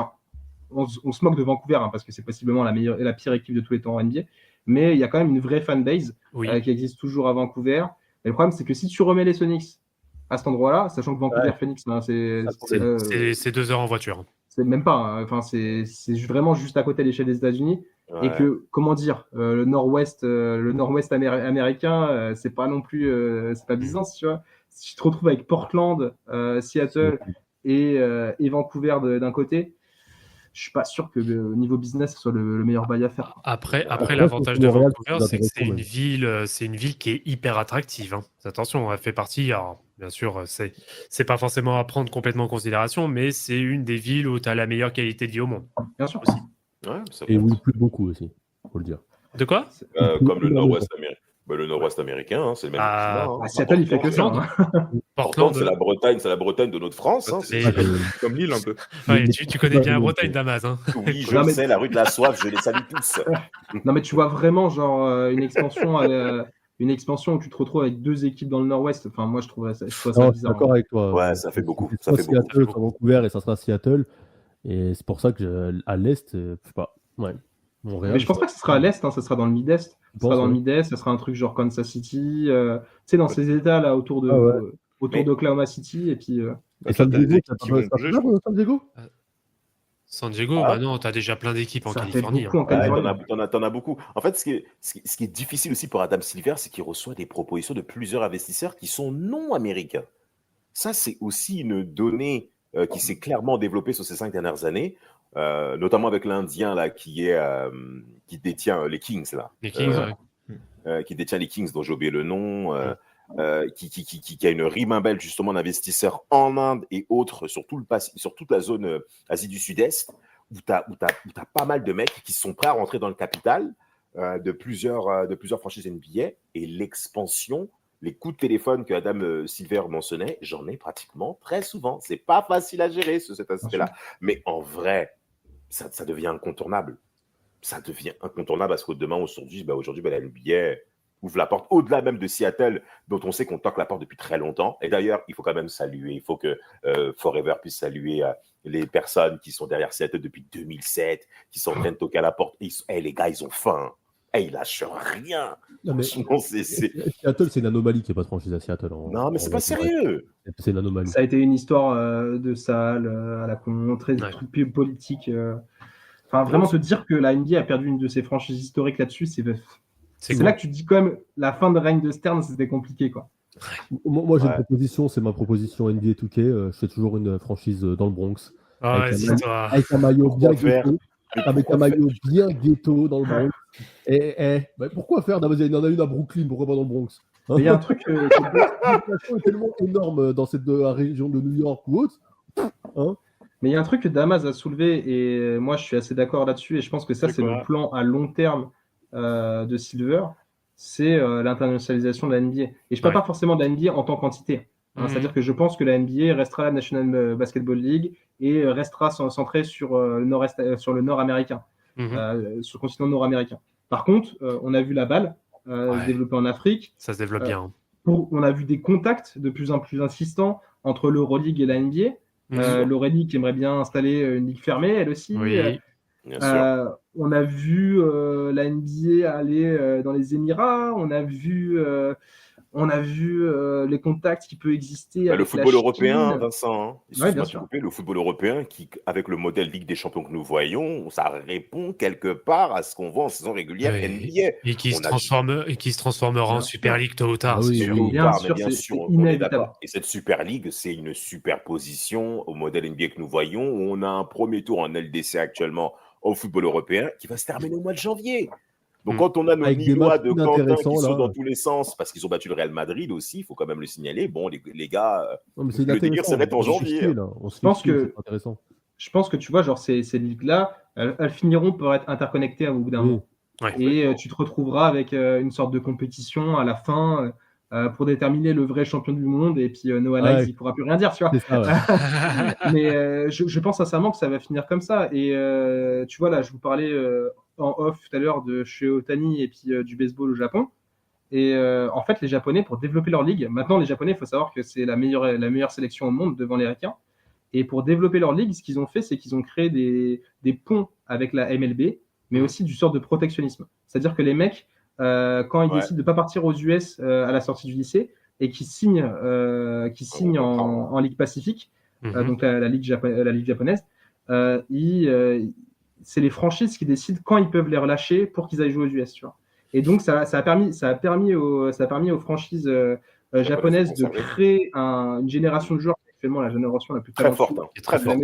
on se moque de Vancouver, parce que c'est possiblement la pire équipe de tous les temps en NBA. Mais il y a quand même une vraie fanbase qui existe toujours à Vancouver. Mais le problème, c'est que si tu remets les Sonics à cet endroit-là, sachant que Vancouver-Phoenix, c'est 2 heures en voiture. C'est même pas. C'est vraiment juste à côté de l'échelle des États-Unis. Et que, comment dire, le Nord-Ouest américain, c'est pas non plus, c'est pas Byzance, tu vois. Si tu te retrouves avec Portland, Seattle et Vancouver d'un côté, je suis pas sûr que le niveau business soit le meilleur bail à faire. Après l'avantage de Vancouver, c'est que c'est une ville qui est hyper attractive. Hein. Attention, elle fait partie. Alors, bien sûr, c'est pas forcément à prendre complètement en considération, mais c'est une des villes où tu as la meilleure qualité de vie au monde. Bien sûr. Aussi. Ouais, et où il pleut beaucoup aussi, faut le dire. De quoi comme le Nord-Ouest américain. Le Nord-Ouest américain, c'est le même climat. Seattle, il fait que ça. Portland, c'est la Bretagne de notre France. Comme Lille, un peu. Ouais, tu connais bien la Bretagne, Damas. Hein. Oui, je sais, la rue de la Soif, je les salue tous. Non, mais tu vois vraiment genre une expansion où tu te retrouves avec 2 équipes dans le Nord-Ouest. Enfin, moi, je trouve ça bizarre. Je suis d'accord avec toi. Ouais, ça fait beaucoup. Ça fait Seattle, Vancouver, et ça sera Seattle. Et c'est pour ça que à l'Est, je sais pas. Ouais. Montréal, mais je pense pas que ce sera à l'Est, ça sera dans le Mid-Est. Ça sera dans le Mid-Est, ça sera un truc genre Kansas City. Tu sais, dans ces états là autour d'Oklahoma City. Et puis. Et San Diego, San Diego San Diego, bah non, t'as déjà plein d'équipes en Ça fait Californie. beaucoup en Ouais, Californie. t'en as beaucoup. En fait, ce qui est difficile aussi pour Adam Silver, c'est qu'il reçoit des propositions de plusieurs investisseurs qui sont non américains. Ça, c'est aussi une donnée qui s'est clairement développée sur ces 5 dernières années, notamment avec l'Indien là qui détient les Kings là. Les Kings, Qui détient les Kings, dont j'ai oublié le nom, qui a une ribambelle justement d'investisseurs en Inde et autres sur toute la zone Asie du Sud-Est, où tu as pas mal de mecs qui sont prêts à rentrer dans le capital de plusieurs franchises NBA, et l'expansion, les coups de téléphone que Adam Silver mentionnait, j'en ai pratiquement très souvent. C'est pas facile à gérer cet aspect-là, mais en vrai, ça devient incontournable. Ça devient incontournable parce que aujourd'hui, la NBA ouvre la porte, au-delà même de Seattle, dont on sait qu'on toque la porte depuis très longtemps. Et d'ailleurs, il faut quand même saluer, il faut que Forever puisse saluer les personnes qui sont derrière Seattle depuis 2007, qui sont en train de toquer à la porte. Les gars, ils ont faim. Ils lâchent rien. Non, mais Seattle, c'est une anomalie qui n'est pas de franchise à Seattle. Non, mais c'est pas sérieux. C'est une anomalie. Ça a été une histoire de salle à la con, très truc politique. Enfin, vraiment te dire que la NBA a perdu une de ses franchises historiques là-dessus, c'est là que tu te dis quand même la fin de règne de Stern, c'était compliqué, quoi. Moi j'ai une proposition, c'est ma proposition NBA 2K. Je fais toujours une franchise dans le Bronx. Avec un maillot bien ghetto. Avec un maillot bien ghetto dans le Bronx. Pourquoi faire? Il y en a une à Brooklyn, pourquoi pas dans le Bronx? Il y a un truc. L'inflation est tellement énorme dans cette région de New York ou autre. Mais il y a un truc que Damas a soulevé, et moi je suis assez d'accord là-dessus, et je pense que ça, c'est le plan à long terme de Silver, c'est l'internationalisation de la NBA. Et je parle pas forcément de la NBA en tant qu'entité. C'est-à-dire que je pense que la NBA restera la National Basketball League et restera centrée sur le nord américain, sur le continent nord-américain. Par contre, on a vu la balle se développer en Afrique. Ça se développe bien. On a vu des contacts de plus en plus insistants entre l'Euroleague et la NBA. L'Euroleague qui aimerait bien installer une ligue fermée, elle aussi. Oui. On a vu la NBA aller dans les Émirats. On a vu les contacts qui peuvent exister avec le football la européen, Chine. Vincent. Le football européen qui, avec le modèle Ligue des Champions que nous voyons, ça répond quelque part à ce qu'on voit en saison régulière NBA. Et qui se transformera en Super League tôt ou tard. Bien sûr, on est d'accord. Et cette Super League, c'est une superposition au modèle NBA que nous voyons, où on a un premier tour en LDC actuellement au football européen qui va se terminer au mois de janvier. Donc, quand on a nos Lillois de Quentin qui sont dans tous les sens, parce qu'ils ont battu le Real Madrid aussi, il faut quand même le signaler. Bon, les gars, le délire s'arrête en janvier. Je pense que tu vois, genre, ces ligues-là, elles finiront par être interconnectées à bout d'un moment. Et tu te retrouveras avec une sorte de compétition à la fin pour déterminer le vrai champion du monde. Et puis, Noah Lyles, il ne pourra plus rien dire, tu vois. Mais je pense sincèrement que ça va finir comme ça. Et tu vois, là, je vous parlais en off tout à l'heure de chez Otani et puis du baseball au Japon. Et en fait, les Japonais, pour développer leur ligue, maintenant, les Japonais, il faut savoir que c'est la meilleure sélection au monde devant les Ricains. Et pour développer leur ligue, ce qu'ils ont fait, c'est qu'ils ont créé des ponts avec la MLB, mais aussi du sort de protectionnisme. C'est-à-dire que les mecs, quand ils décident de ne pas partir aux US à la sortie du lycée et qui signent en Ligue Pacifique, donc la Ligue japonaise, c'est les franchises qui décident quand ils peuvent les relâcher pour qu'ils aillent jouer aux US, tu vois. Et donc ça a permis aux franchises japonaises de créer une génération de joueurs, actuellement la génération la plus talentueuse, très forte.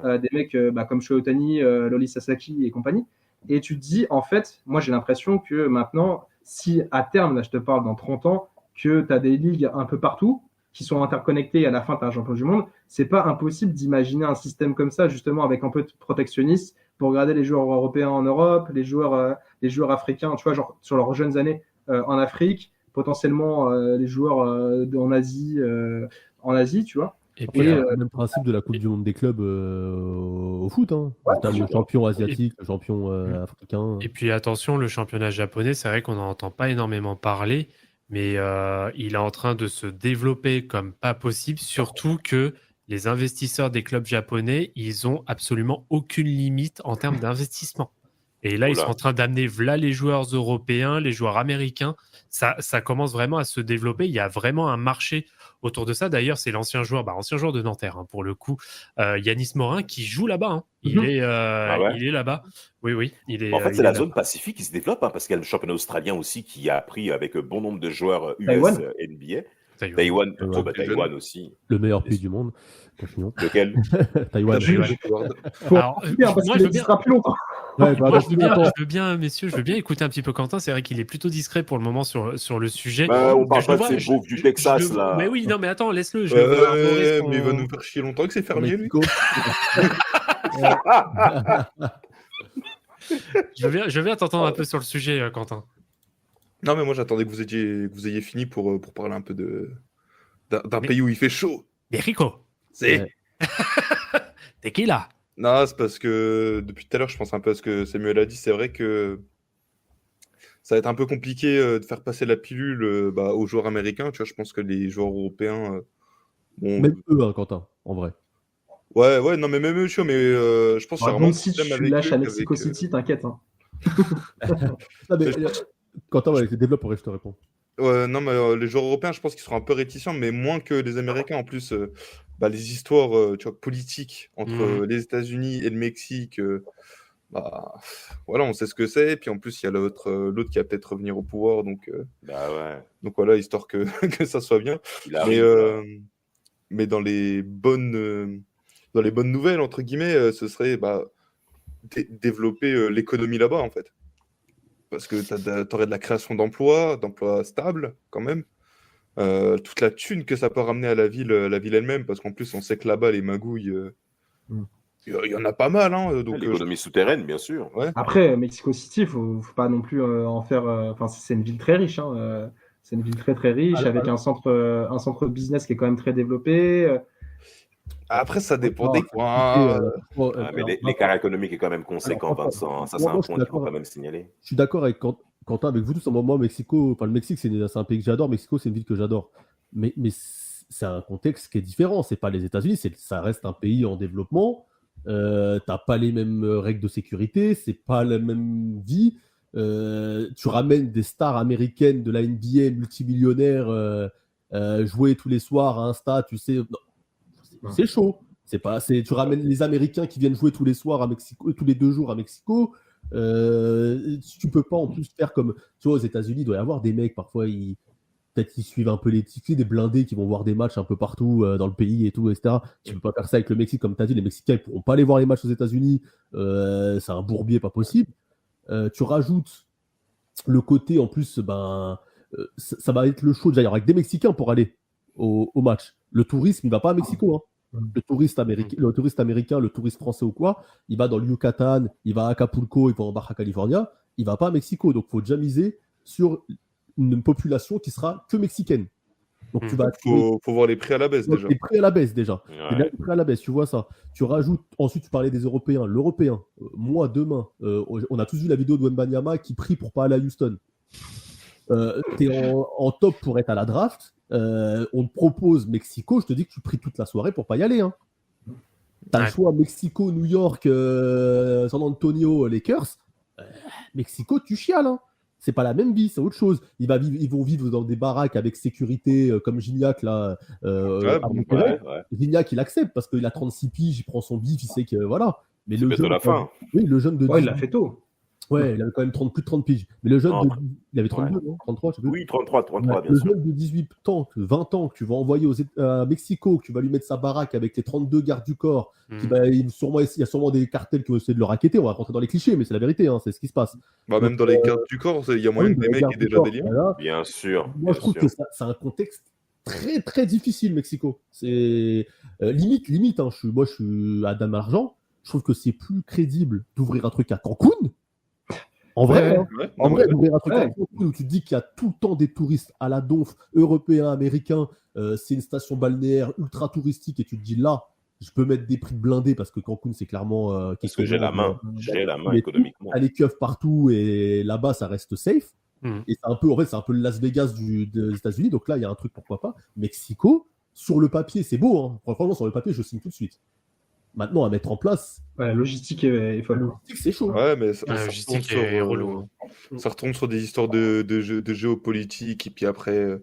Des mecs comme Shohei Ohtani, Loli Sasaki et compagnie. Et tu te dis, en fait, moi j'ai l'impression que maintenant, si à terme, là je te parle dans 30 ans, que tu as des ligues un peu partout qui sont interconnectées, à la fin tu as un champion du monde, c'est pas impossible d'imaginer un système comme ça, justement avec un peu de protectionnisme, pour garder les joueurs européens en Europe, les joueurs africains, tu vois, genre sur leurs jeunes années en Afrique, potentiellement les joueurs en Asie, tu vois. Et puis, le même principe de la Coupe du Monde des clubs au foot. Le champion asiatique, le champion africain. Et puis attention, le championnat japonais, c'est vrai qu'on n'en entend pas énormément parler, mais il est en train de se développer comme pas possible, surtout que les investisseurs des clubs japonais, ils ont absolument aucune limite en termes d'investissement. Et là, ils sont en train d'amener les joueurs européens, les joueurs américains. Ça commence vraiment à se développer. Il y a vraiment un marché autour de ça. D'ailleurs, c'est l'ancien joueur de Nanterre, hein, pour le coup, Yanis Morin, qui joue là-bas. Hein. Il est là-bas. Oui. En fait, c'est la zone Pacifique qui se développe, hein, parce qu'il y a le championnat australien aussi qui a pris avec bon nombre de joueurs US NBA. Taïwan aussi. Le meilleur pays du monde. Continuons. Lequel? Taïwan. Alors, moi, je veux bien. Je veux bien, messieurs, je veux bien écouter un petit peu Quentin. C'est vrai qu'il est plutôt discret pour le moment sur le sujet. On parle pas de ces beaufs du Texas, là. Mais oui, non, mais attends, laisse-le. Mais il va nous faire chier longtemps que c'est fermier, lui. Je veux bien t'entendre un peu sur le sujet, Quentin. Non, mais moi, j'attendais que vous ayez fini pour parler un peu d'un pays où il fait chaud. Mexico. C'est. T'es qui, là? Non, c'est parce que depuis tout à l'heure, je pense un peu à ce que Samuel a dit. C'est vrai que ça va être un peu compliqué de faire passer la pilule aux joueurs américains. Tu vois, je pense que les joueurs européens. Même eux, hein, Quentin, en vrai. Ouais, non, mais même eux, mais je pense que c'est vraiment. Si tu lâches à Mexico City, t'inquiète. Hein. Quentin, développe, je te réponds. Non, mais les joueurs européens, je pense qu'ils seront un peu réticents, mais moins que les Américains. En plus, les histoires politiques entre les États-Unis et le Mexique, voilà, on sait ce que c'est. Et puis en plus, il y a l'autre qui va peut-être revenir au pouvoir. Donc voilà, histoire que ça soit bien. Mais dans les bonnes nouvelles, entre guillemets, ce serait développer l'économie là-bas, en fait. Parce que tu aurais de la création d'emplois stables, quand même. Toute la thune que ça peut ramener à la ville elle-même, parce qu'en plus, on sait que là-bas, les magouilles, il y en a pas mal. Hein, donc, l'économie souterraine, bien sûr. Ouais. Après, Mexico City, faut pas non plus en faire... c'est une ville très riche. Hein, c'est une ville très, très riche, avec un centre business qui est quand même très développé. Après, ça dépend des coins. Mais l'écart économique est quand même conséquent, Vincent. Ça, c'est un point qu'il faut quand même signaler. Je suis d'accord avec Quentin, avec vous tous. Moi, Mexico, le Mexique, c'est un pays que j'adore. Mexico, c'est une ville que j'adore. Mais c'est un contexte qui est différent. C'est pas les États-Unis, ça reste un pays en développement. T'as pas les mêmes règles de sécurité, c'est pas la même vie. Tu ramènes des stars américaines de la NBA, multimillionnaires, jouer tous les soirs à un stade, tu sais. Non, c'est chaud. Tu ramènes les Américains qui viennent jouer tous les soirs à Mexico, tous les 2 jours à Mexico. Tu peux pas en plus faire comme, tu vois, aux États-Unis, il doit y avoir des mecs parfois, peut-être qu'ils suivent un peu des blindés qui vont voir des matchs un peu partout dans le pays et tout, etc. Tu peux pas faire ça avec le Mexique, comme tu as dit. Les Mexicains, ils pourront pas aller voir les matchs aux États-Unis. C'est un bourbier pas possible. Tu rajoutes le côté, en plus, ça va être le show. Déjà, il y aura que des Mexicains pour aller au match. Le tourisme, il va pas à Mexico, hein. Le touriste américain, le touriste français ou quoi, il va dans le Yucatan, il va à Acapulco, il va en Baja California, il va pas à Mexico. Donc, il faut déjà miser sur une population qui sera que mexicaine. Donc, faut voir les prix à la baisse déjà. Les prix à la baisse déjà. Ouais. Les prix à la baisse, tu vois ça. Tu rajoutes, ensuite, tu parlais des Européens. L'Européen, moi, demain, on a tous vu la vidéo de Wembanyama qui prie pour pas aller à Houston. T'es en top pour être à la draft. On te propose Mexico, je te dis que tu pries toute la soirée pour pas y aller. Hein. T'as le choix Mexico, New York, San Antonio, Lakers. Mexico, tu chiales. Hein. C'est pas la même vie, c'est autre chose. Ils vont vivre dans des baraques avec sécurité, comme Gignac là. Gignac, il accepte parce qu'il a 36 piges, il prend son bif, il sait que voilà. Mais le jeune, la fin. Oui, le jeune de 10, il l'a fait tôt. Ouais, il avait quand même plus de 30 piges. Mais le jeune, il avait 32, non 33, je sais plus. Oui, 33, bien le sûr. jeune de 18 ans, 20 ans, que tu vas envoyer à Mexico, que tu vas lui mettre sa baraque avec les 32 gardes du corps, il y a sûrement des cartels qui vont essayer de le racketter. On va rentrer dans les clichés, mais c'est la vérité, hein, c'est ce qui se passe. Même dans les gardes du corps, il y a moyen que des mecs aient déjà des liens. Voilà. Bien sûr. Moi, je trouve que c'est un contexte très, très difficile, Mexico. C'est limite. Hein, moi, je suis Adam Argent. Je trouve que c'est plus crédible d'ouvrir un truc à Cancun. En vrai, d'ouvrir un truc à Cancun où tu te dis qu'il y a tout le temps des touristes à la donf, européens, américains, c'est une station balnéaire ultra touristique et tu te dis là, je peux mettre des prix de blindés parce que Cancun, c'est clairement... parce que j'ai la main économiquement. Il y a les keufs partout et là-bas, ça reste safe. Et c'est un peu le Las Vegas des États-Unis. Donc là, il y a un truc, pourquoi pas. Mexico, sur le papier, c'est beau. Hein. Franchement, sur le papier, je signe tout de suite. Maintenant, à mettre en place. La logistique est folle. La logistique, c'est chaud. Ouais, mais ça logistique est relou. Ça retombe sur des histoires de géopolitique. Et puis après,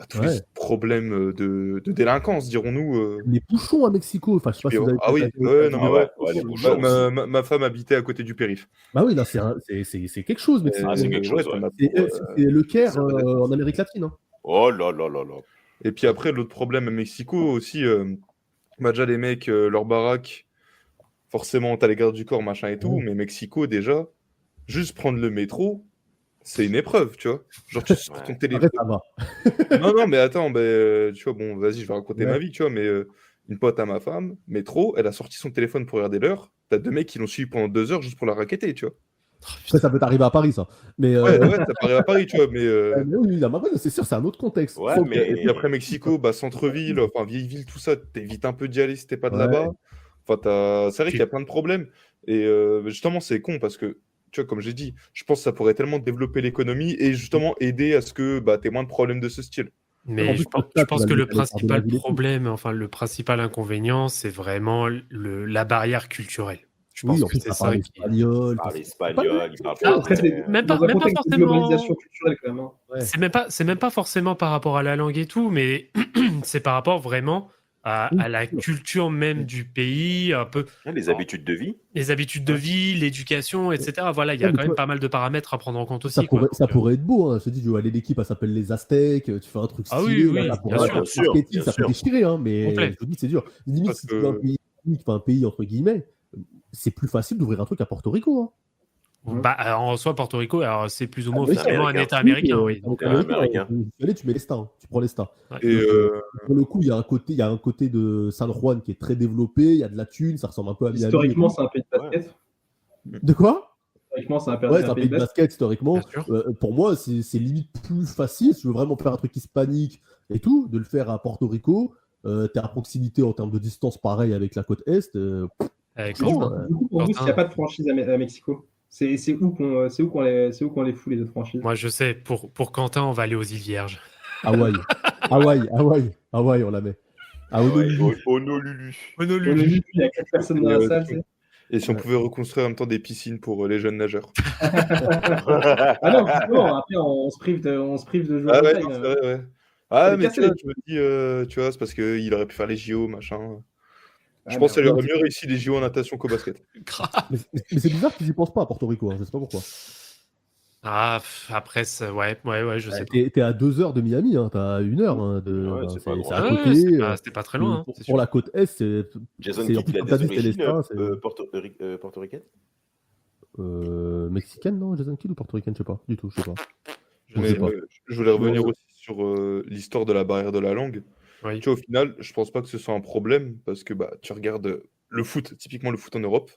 tous les problèmes de délinquance, dirons-nous. Les bouchons à Mexico, enfin, je sais pas si vous avez... Ah oui, les bouchons. Ma femme habitait à côté du périph'. Bah oui, là, c'est quelque chose, Mexico. C'est quelque chose, c'est le Caire en Amérique latine. Hein. Oh là là là là. Et puis après, l'autre problème à Mexico aussi, déjà les mecs, leur baraque, forcément, t'as les gardes du corps, machin et tout, mais Mexico, déjà, juste prendre le métro, c'est une épreuve, tu vois. Genre, tu sors ton téléphone. Ça va. Non, mais attends, tu vois, bon, vas-y, je vais raconter ma vie, tu vois, mais une pote à ma femme, métro, elle a sorti son téléphone pour regarder l'heure. T'as 2 mecs qui l'ont suivi pendant 2 heures juste pour la raqueter, tu vois. Après, ça peut t'arriver à Paris, ça. Mais, ouais, ça peut arriver à Paris, tu vois, mais... oui, c'est sûr, c'est un autre contexte. Ouais, Et puis après, Mexico, centre-ville, enfin, vieille ville, tout ça, t'évites un peu d'y aller si t'es pas de là-bas. Enfin, c'est vrai qu'il y a plein de problèmes. Et justement, c'est con parce que, tu vois, comme j'ai dit, je pense que ça pourrait tellement développer l'économie et justement aider à ce que t'aies moins de problèmes de ce style. Mais je pense que le principal problème, enfin, le principal inconvénient, c'est vraiment la barrière culturelle. Je pense que c'est ça qui... Il parle espagnol, il parle français. Même pas forcément... globalisation culturelle, quand même. Ouais. C'est même pas forcément par rapport à la langue et tout, mais c'est par rapport vraiment à la culture même du pays, un peu... Les habitudes de vie. Les habitudes de vie, l'éducation, etc. Voilà, il y a quand même pas mal de paramètres à prendre en compte aussi. Ça pourrait être beau, hein. Je te dis, l'équipe, elle s'appelle les Aztèques, tu fais un truc stylé. Oui, bien sûr. Ça peut déchirer, hein, mais je te dis, c'est dur. Limite, si tu veux un pays, entre guillemets, c'est plus facile d'ouvrir un truc à Porto Rico. Hein. En soi, Porto Rico, alors, c'est plus ou moins officiellement un État américain. Oui. Donc, américain. Tu mets les stars, tu prends les stars. Ouais. Et pour le coup, il y a un côté de San Juan qui est très développé, il y a de la thune, ça ressemble un peu à Miami. Historiquement, c'est un pays de basket. De quoi? Historiquement, c'est un pays de basket, historiquement. Pour moi, c'est limite plus facile, si tu veux vraiment faire un truc hispanique et tout, de le faire à Porto Rico. T'es à proximité en termes de distance, pareil, avec la côte Est. Du coup, pour vous, s'il n'y a pas de franchise à Mexico, c'est où qu'on les fout, les autres franchises? Moi, je sais, pour Quentin, on va aller aux îles Vierges. Hawaï, on la met. À Honolulu. Il y a 4 personnes dans la salle. Et si on pouvait reconstruire en même temps des piscines pour les jeunes nageurs. Ah non, justement, après, on se prive de jouer. Ah ouais, c'est vrai, ouais. Ah, mais tu vois, je me dis, tu vois, c'est parce qu'il aurait pu faire les JO, machin. Je pense que ça lui aurait mieux réussi les JO en natation qu'au basket. Mais c'est bizarre qu'ils y pensent pas à Porto Rico, hein, je sais pas pourquoi. Ah, après, ouais, je sais pas. T'es à 2 heures de Miami, hein, t'as 1 heure. Hein, c'est à côté. C'était pas très loin. Pour la côte Est, c'est. Jason Kidd, il a des origines portoricaines mexicaine, non? Jason Kidd ou portoricaine? Je sais pas, du tout, je sais pas. Je voulais revenir aussi sur l'histoire de la barrière de la langue. Oui. Tu vois, au final, je pense pas que ce soit un problème parce que tu regardes le foot, typiquement le foot en Europe,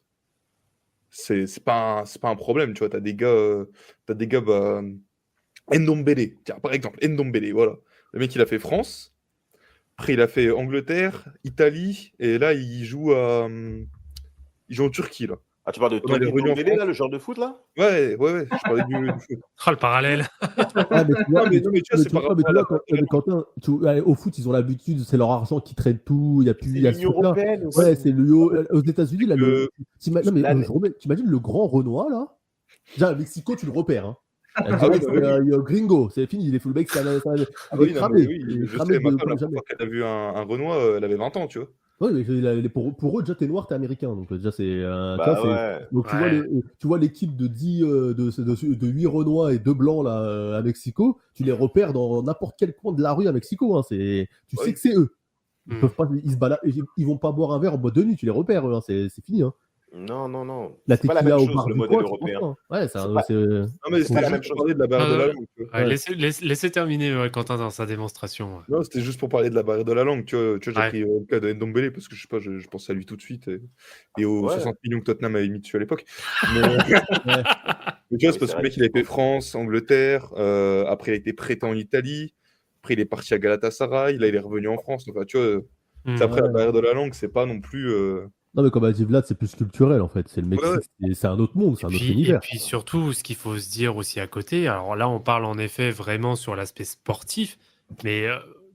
c'est pas un problème, tu vois. T'as des gars, Ndombele, tiens, par exemple, Ndombele, voilà. Le mec, il a fait France, après il a fait Angleterre, Italie, et là, il joue en Turquie, là. Ah, tu parles de Tony Ndombele, là, le genre de foot, là? Ouais, je parlais du foot. Oh, le parallèle. Quentin, au foot, ils ont l'habitude, c'est leur argent qui traîne tout, il y a plus... C'est l'Union européenne aussi. Ouais, c'est aux États-Unis, là, t'imagines le grand Renoir, là? Déjà, à Mexico, tu le repères, hein. Gringo, c'est fini, il est full mec, ça oui, cramé. Oui, je sais, ma femme, la fois qu'elle a vu un Renoir, elle avait 20 ans, tu vois. Oui, mais pour eux, déjà, t'es noir, t'es américain. Donc, déjà, c'est. Donc, tu vois l'équipe de 8 Renois et 2 Blancs là, à Mexico, tu les repères dans n'importe quel coin de la rue à Mexico. Hein, sais que c'est eux. Ils se baladent, ils vont pas boire un verre en boîte de nuit, tu les repères, hein, c'est fini. Hein. Non. C'est pas la même chose, le modèle européen. Non, mais c'est pas la même chose. Parler de la barrière de la langue. Laissez terminer Quentin dans sa démonstration. Non, c'était juste pour parler de la barrière de la langue. Tu vois, j'ai pris le cas de Ndombele parce que je sais pas, je pense à lui tout de suite et aux 60 millions que Tottenham avait mis dessus à l'époque. Mais tu vois, c'est parce que le mec, il a fait France, Angleterre, après il a été prêté en Italie, après il est parti à Galatasaray, là il est revenu en France. Donc, tu vois, après la barrière de la langue, c'est pas non plus. Non, mais comme a dit Vlad, c'est plus culturel en fait. C'est le Mexique, c'est un autre monde, c'est un autre univers. Et puis surtout, ce qu'il faut se dire aussi à côté, alors là, on parle en effet vraiment sur l'aspect sportif, mais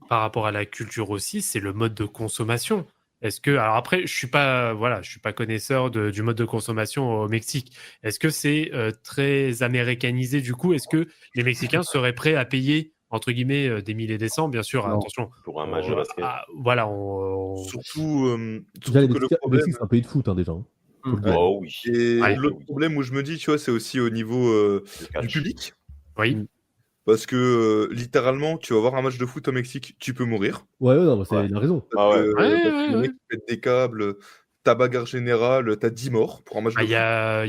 par rapport à la culture aussi, c'est le mode de consommation. Est-ce que, alors après, je suis pas connaisseur du mode de consommation au Mexique. Est-ce que c'est très américanisé du coup? Est-ce que les Mexicains seraient prêts à payer entre guillemets des 1000 et des 100, bien sûr, Non. attention. Pour un match de basket. Voilà, Déjà, Surtout les que le Mexicains, le problème. Mexique, c'est un pays de foot, déjà. Hein. Faut le dire. Oh oui. Et Ouais. l'autre problème où je me dis, tu vois, c'est aussi au niveau du public. Oui. Parce que littéralement, tu vas voir un match de foot au Mexique, tu peux mourir. Ouais, non, il a raison. Parce que, Ouais, parce que les ouais. mecs pètent des câbles, ta bagarre générale, t'as 10 morts pour un match de Il foot.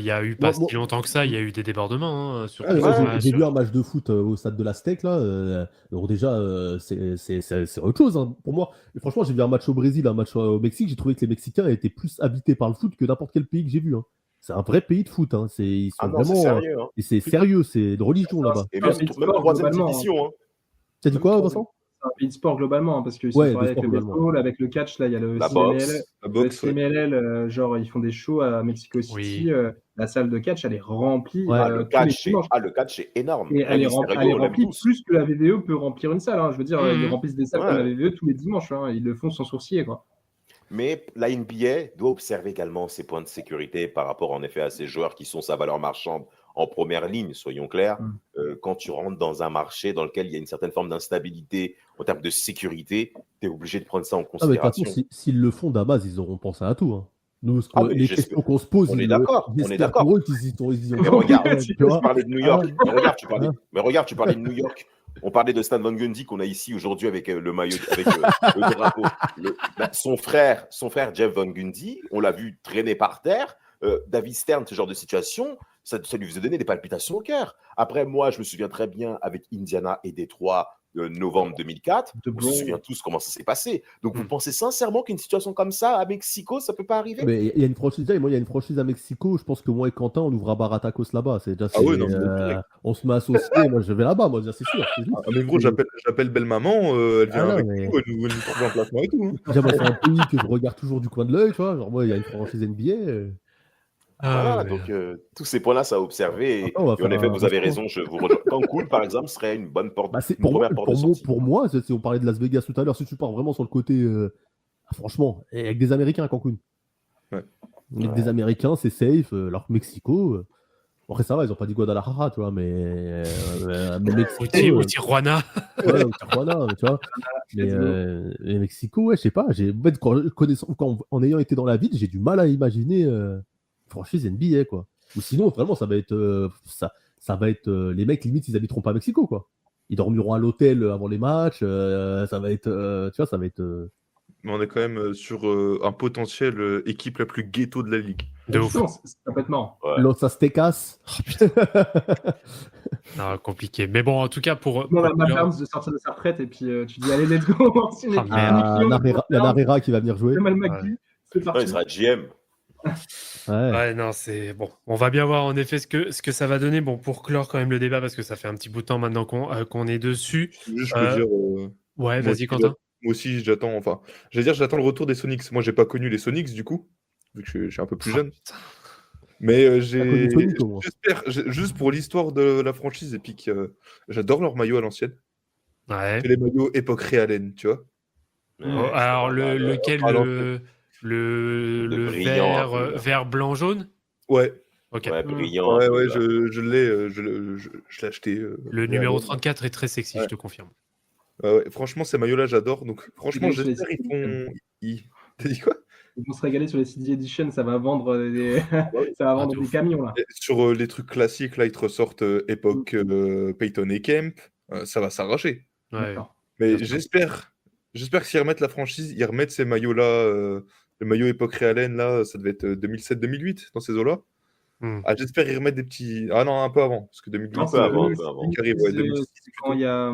y a eu pas Moi- si longtemps que ça, il y a eu des débordements sur Ah, moi, ce j'ai match. vu un match de foot au stade de l'Aztec, là. Alors déjà, c'est autre chose, hein, pour moi. Et franchement, j'ai vu un match au Brésil, un match au Mexique. J'ai trouvé que les Mexicains étaient plus habités par le foot que n'importe quel pays que j'ai vu. Hein. C'est un vrai pays de foot. Hein. Ils sont non, c'est vraiment. sérieux. Hein. Et c'est sérieux, c'est de religion là-bas. Et même sport, troisième globalement, division. Hein. T'as dit quoi, Vincent? C'est un pays de sport globalement, hein, parce qu'ils Ouais, sont de avec sport le globalement. baseball, avec le catch, là, il y a le La CMLL. boxe. La Le boxe, ouais. CMLL, genre, ils font des shows à Mexico City. Oui. La salle de catch, elle est remplie. Ouais. Le tous les catch, dimanches. le catch, c'est énorme. Et elle est Rey Mysterio, elle est on l'aime remplie tous. plus que la VVE peut remplir une salle. Hein. Je veux dire, ils Mhm. remplissent des salles Ouais. comme la VVE tous les dimanches. Hein. Ils le font sans sourciller, quoi. Mais la NBA doit observer également ses points de sécurité par rapport en effet à ces joueurs qui sont sa valeur marchande en première ligne, soyons clairs. Quand tu rentres dans un marché dans lequel il y a une certaine forme d'instabilité en termes de sécurité, tu es obligé de prendre ça en Ah, mais de toute considération. façon, s'ils le font d'à base, ils auront pensé à tout. Hein. Nous, Ah, mais les j'espère- questions qu'on se pose, on est d'accord, on est j'espère d'accord. pour eux qu'ils y ont Mais regarde, tu vois. tu parlais de New York. Ah, Mais regarde, tu parlais de New York. On parlait de Stan Van Gundy qu'on a ici aujourd'hui avec le maillot, avec le drapeau. Son frère Jeff Van Gundy, on l'a vu traîner par terre. David Stern, ce genre de situation, ça lui faisait donner des palpitations au cœur. Après, moi, je me souviens très bien avec Indiana et Détroit, novembre 2004. On se souvient tous comment ça s'est passé. Donc, vous pensez sincèrement qu'une situation comme ça à Mexico, ça peut pas arriver? Mais il y a une franchise, moi, il y a une franchise à Mexico. Je pense que moi et Quentin, on ouvre à Baratakos là-bas. C'est déjà, Ah ouais, non, c'est on se met associés. Moi, je vais là-bas, moi, c'est sûr. Ah, mais gros, j'appelle belle maman, elle vient Ah, avec non, mais- nous, elle nous trouve un placement et tout. Hein. Déjà, moi, c'est un pays que je regarde toujours du coin de l'œil, tu vois. Genre, moi, il y a une franchise NBA. Voilà, donc tous ces points-là, ça a observé. Et, on va et en faire effet, un vous avez restaurant. raison. Je vous rejoins. Cancun, par exemple, serait une bonne porte, Bah, une première porte de sortie. pour moi, si on parlait de Las Vegas tout à l'heure, si tu pars vraiment sur le côté, franchement, et avec des Américains à Cancun. Ouais. Avec des Américains, c'est safe. Alors que Mexico, après ça va, ils ont pas dit Guadalajara, tu vois, mais Mexico. Ou Tijuana. Ouais, ou Tijuana, tu vois. Mais Mexico, ouais, je sais pas. En fait, en ayant été dans la ville, j'ai du mal à imaginer franchise NBA, quoi. Ou sinon, vraiment, ça va être les mecs limite, ils habiteront pas à Mexico, quoi. Ils dormiront à l'hôtel avant les matchs. Ça va être, tu vois, ça va être. Mais on est quand même sur un potentiel équipe la plus ghetto de la ligue. De ouf. C'est complètement. Ouais. Los Aztecas. Oh, putain. Non, compliqué. Mais bon, en tout cas, pour. On a Matt Barnes de sortir de sa retraite et puis tu dis allez, let's go. C'est une Ah, équipe merde. unique, Il y a Narera qui va venir jouer. Jamal McGee, c'est Ouais, parti. il sera GM. Ouais. Ouais, non, c'est bon. On va bien voir en effet ce que ça va donner. Bon, pour clore quand même le débat, parce que ça fait un petit bout de temps maintenant qu'on est dessus. Je peux dire. Ouais, moi vas-y, aussi, Quentin. Moi aussi, j'attends le retour des Sonics. Moi, j'ai pas connu les Sonics du coup, vu que je suis un peu plus jeune. Mais connu Sonic, au moins. j'espère, juste pour l'histoire de la franchise, et puis que j'adore leur maillot à l'ancienne. Ouais. C'est les maillots époque Realen, tu vois. Oh, alors, lequel à le brillant, vert, blanc, jaune. Ouais. Ok. Ouais, brillant. Ouais, je l'ai, je l'ai acheté. Le numéro 34 est très sexy, je te confirme. Ouais, franchement, ces maillots-là, j'adore. Donc, franchement, Oui, j'espère c'est- qu'ils font. T'as dit quoi? Ils vont se régaler sur les CD Edition, ça va vendre ça va vendre de des ouf. camions là. Et sur les trucs classiques, là, ils te ressortent époque Peyton et Kemp. Ça va s'arracher. Ouais. D'accord. Mais j'espère que s'ils remettent la franchise, ils remettent ces maillots-là, le maillot époque Realen, là, ça devait être 2007-2008, dans ces eaux-là. Ah, j'espère qu'ils remettent des petits. Ah non, un peu avant, parce que 2008, Un peu c'est avant, c'est un peu avant. qui arrive, ouais, 2006, 2006, c'est quand il y a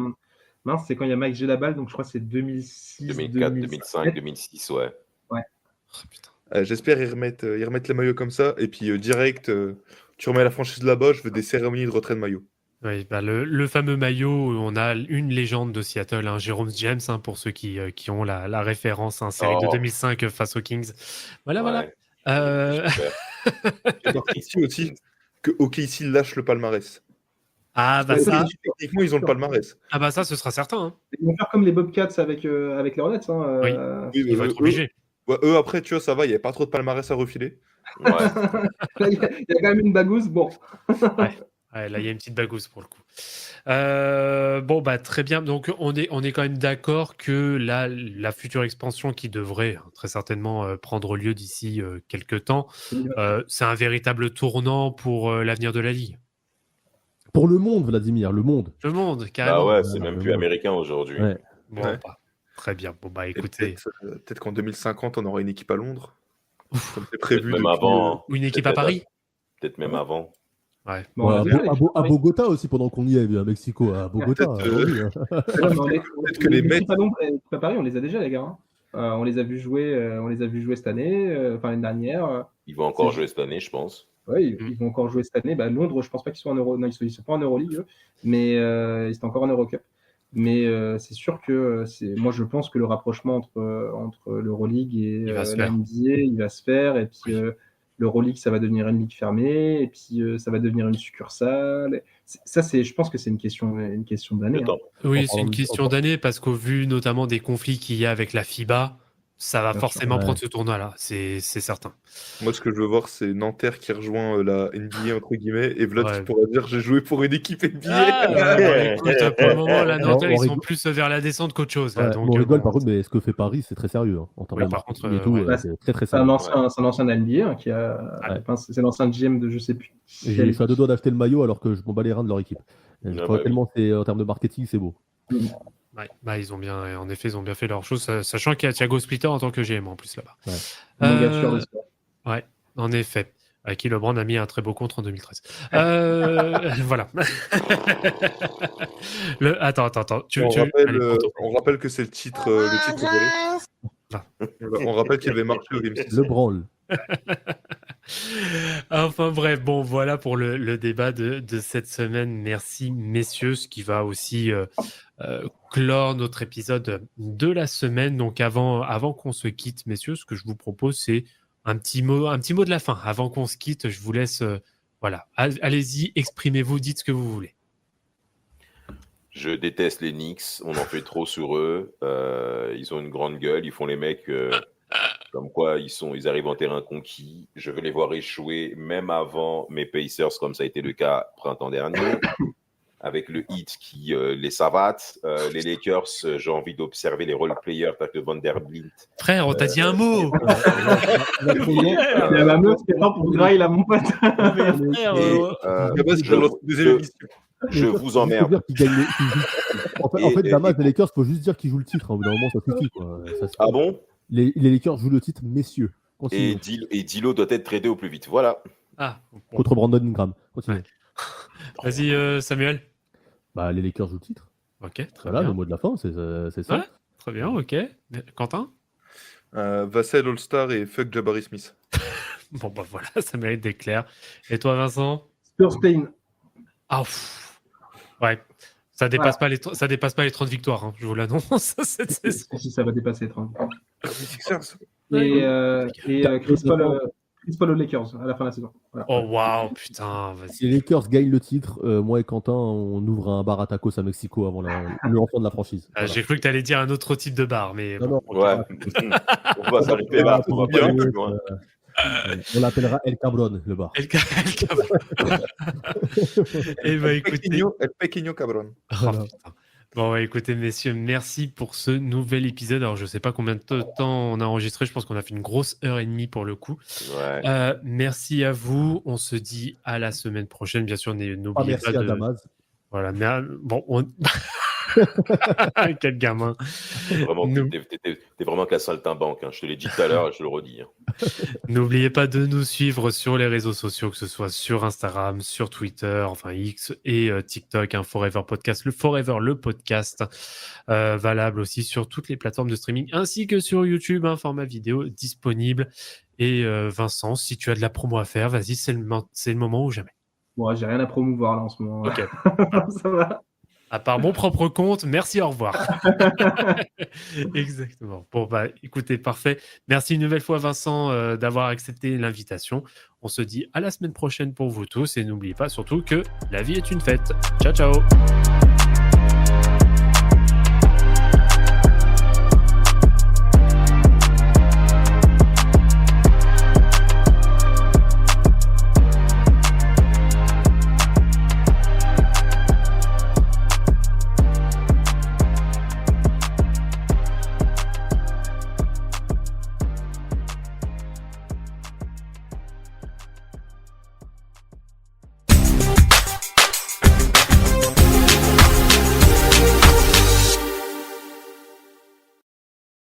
mince, c'est quand il y a Mike G la balle, donc je crois que c'est 2006, 2004, 2005, 2006, ouais. Oh, putain. J'espère qu'ils remettent les maillots comme ça, et puis direct, tu remets la franchise là-bas, je veux des cérémonies de retrait de maillot. Oui, bah le fameux maillot où on a une légende de Seattle, hein, Jérôme James, hein, pour ceux qui ont la référence, hein, série de 2005 face aux Kings. Voilà, Ouais. voilà. J'adore ici aussi que OKC lâche le palmarès. Ah bah Parce ça, que techniquement, ils ont le palmarès. ce sera certain. Hein. Ils vont faire comme les Bobcats avec les Hornets. Hein, Oui. Oui, Ils vont être obligés. Ouais, eux, après, tu vois, ça va, il n'y a pas trop de palmarès à refiler. Ouais. Là, il y a quand même une bagousse. Bon. Ouais, là, il y a une petite bagousse pour le coup. Très bien. Donc, on est quand même d'accord que la future expansion qui devrait très certainement prendre lieu d'ici quelques temps, c'est un véritable tournant pour l'avenir de la Ligue. Pour le monde, Vladimir, le monde. Le monde, carrément. Ah ouais, c'est même plus américain aujourd'hui. Ouais. Très bien. Écoutez. Peut-être qu'en 2050, on aura une équipe à Londres. Comme c'est prévu. Même avant. Ou une équipe à Paris. Peut-être même avant. Ouais. À Bogota aussi, pendant qu'on y est, à Mexico, à Bogota. Peut-être que les mecs. À Paris, on les a déjà, les gars. On les a vus jouer cette année, l'année dernière. Ils vont encore jouer cette année, je pense. Oui, ils vont encore jouer cette année. Londres, je pense pas qu'ils soient en Euro. Non, ils sont pas en Euroleague, mais ils sont encore en Eurocup. Mais c'est sûr que moi, je pense que le rapprochement entre l'Euroleague et la NBA, il va se faire. Et puis l'Euroleague, ça va devenir une ligue fermée. Et puis ça va devenir une succursale. Ça, je pense que c'est une question d'année. Oui, c'est une question d'année parce qu'au vu notamment des conflits qu'il y a avec la FIBA, ça va forcément prendre ce tournoi-là, c'est certain. Moi, ce que je veux voir, c'est Nanterre qui rejoint la NBA, entre guillemets, et Vlad qui pourra dire j'ai joué pour une équipe NBA. Écoute, pour le moment, la Nanterre, ils sont plus vers la descente qu'autre chose. Là, donc, on rigole, par contre, mais ce que fait Paris, c'est très sérieux. En termes de marketing et tout, c'est très très sérieux. C'est un ancien NBA qui a. C'est l'ancien GM de je sais plus. Je suis à deux doigts d'acheter le maillot alors que je m'en bats les reins de leur équipe. Tellement en termes de marketing, c'est beau. Ils ont bien fait leur chose, sachant qu'il y a Thiago Splitter en tant que GM en plus là-bas. Ouais, en effet. À qui LeBron a mis un très beau contre en 2013. Voilà. Attends. On rappelle que c'est le titre volé. On rappelle qu'il avait marqué au Game 6. Le branle. Enfin bref, voilà pour le débat de cette semaine. Merci messieurs, ce qui va aussi clore notre épisode de la semaine. Donc avant qu'on se quitte, messieurs, ce que je vous propose, c'est un petit mot de la fin. Avant qu'on se quitte, je vous laisse. Allez-y, exprimez-vous, dites ce que vous voulez. Je déteste les Knicks, on en fait trop sur eux. Ils ont une grande gueule, ils font les mecs comme quoi ils arrivent en terrain conquis. Je veux les voir échouer, même avant mes Pacers, comme ça a été le cas printemps dernier. Avec le Heat qui les savate. Les Lakers, j'ai envie d'observer les role-players tels que Vanderbilt. Frère, on t'a dit un mot. Il y a la meuf qui est là pour grailler la mon pote. Je vous emmerde. En fait, Damas, les Lakers, il faut juste dire qu'ils jouent le titre. Au bout d'un moment, ça suffit. Ah bon? Les Lakers jouent le titre, messieurs. Et Dilo doit être tradé au plus vite. Voilà. Contre Brandon Ingram. Continue. Vas-y, Samuel. Les Lakers jouent le titre. Ok, très bien. Le mot de la fin, c'est ça. Ouais, très bien, ok. Quentin? Vassell All-Star et fuck Jabari Smith. Voilà, ça mérite d'être clair. Et toi, Vincent? Spurs Pain. Ouais. Ça dépasse pas les 30 victoires, hein, je vous l'annonce. Si ça va dépasser les 30. Et Chris Paul aux Lakers à la fin de la saison. Voilà. Oh waouh, putain. Si les Lakers gagnent le titre, moi et Quentin, on ouvre un bar à tacos à Mexico avant le lancement de la franchise. Voilà. J'ai cru que tu allais dire un autre type de bar, mais ouais. On va s'arrêter là. On va pas aller plus loin. On l'appellera El Cabron, le bar. El Cabron. Écoutez. El Pequeño Cabron. Écoutez, messieurs, merci pour ce nouvel épisode. Alors, je sais pas combien de temps on a enregistré. Je pense qu'on a fait une grosse 1h30 pour le coup. Ouais. Merci à vous. On se dit à la semaine prochaine. Bien sûr, n'oubliez pas merci à Damas. Voilà. Mais quel gamin. T'es vraiment qu'un saltimbanque. Hein. Je te l'ai dit tout à l'heure et je te le redis. Hein. N'oubliez pas de nous suivre sur les réseaux sociaux, que ce soit sur Instagram, sur Twitter, enfin X et TikTok, Forever Podcast, le podcast, valable aussi sur toutes les plateformes de streaming, ainsi que sur YouTube, un format vidéo disponible. Et Vincent, si tu as de la promo à faire, vas-y, c'est le moment ou jamais. Bon, j'ai rien à promouvoir là en ce moment. Ok. Ça va. À part mon propre compte, merci, au revoir. Exactement. Écoutez, parfait. Merci une nouvelle fois, Vincent, d'avoir accepté l'invitation. On se dit à la semaine prochaine pour vous tous. Et n'oubliez pas surtout que la vie est une fête. Ciao, ciao.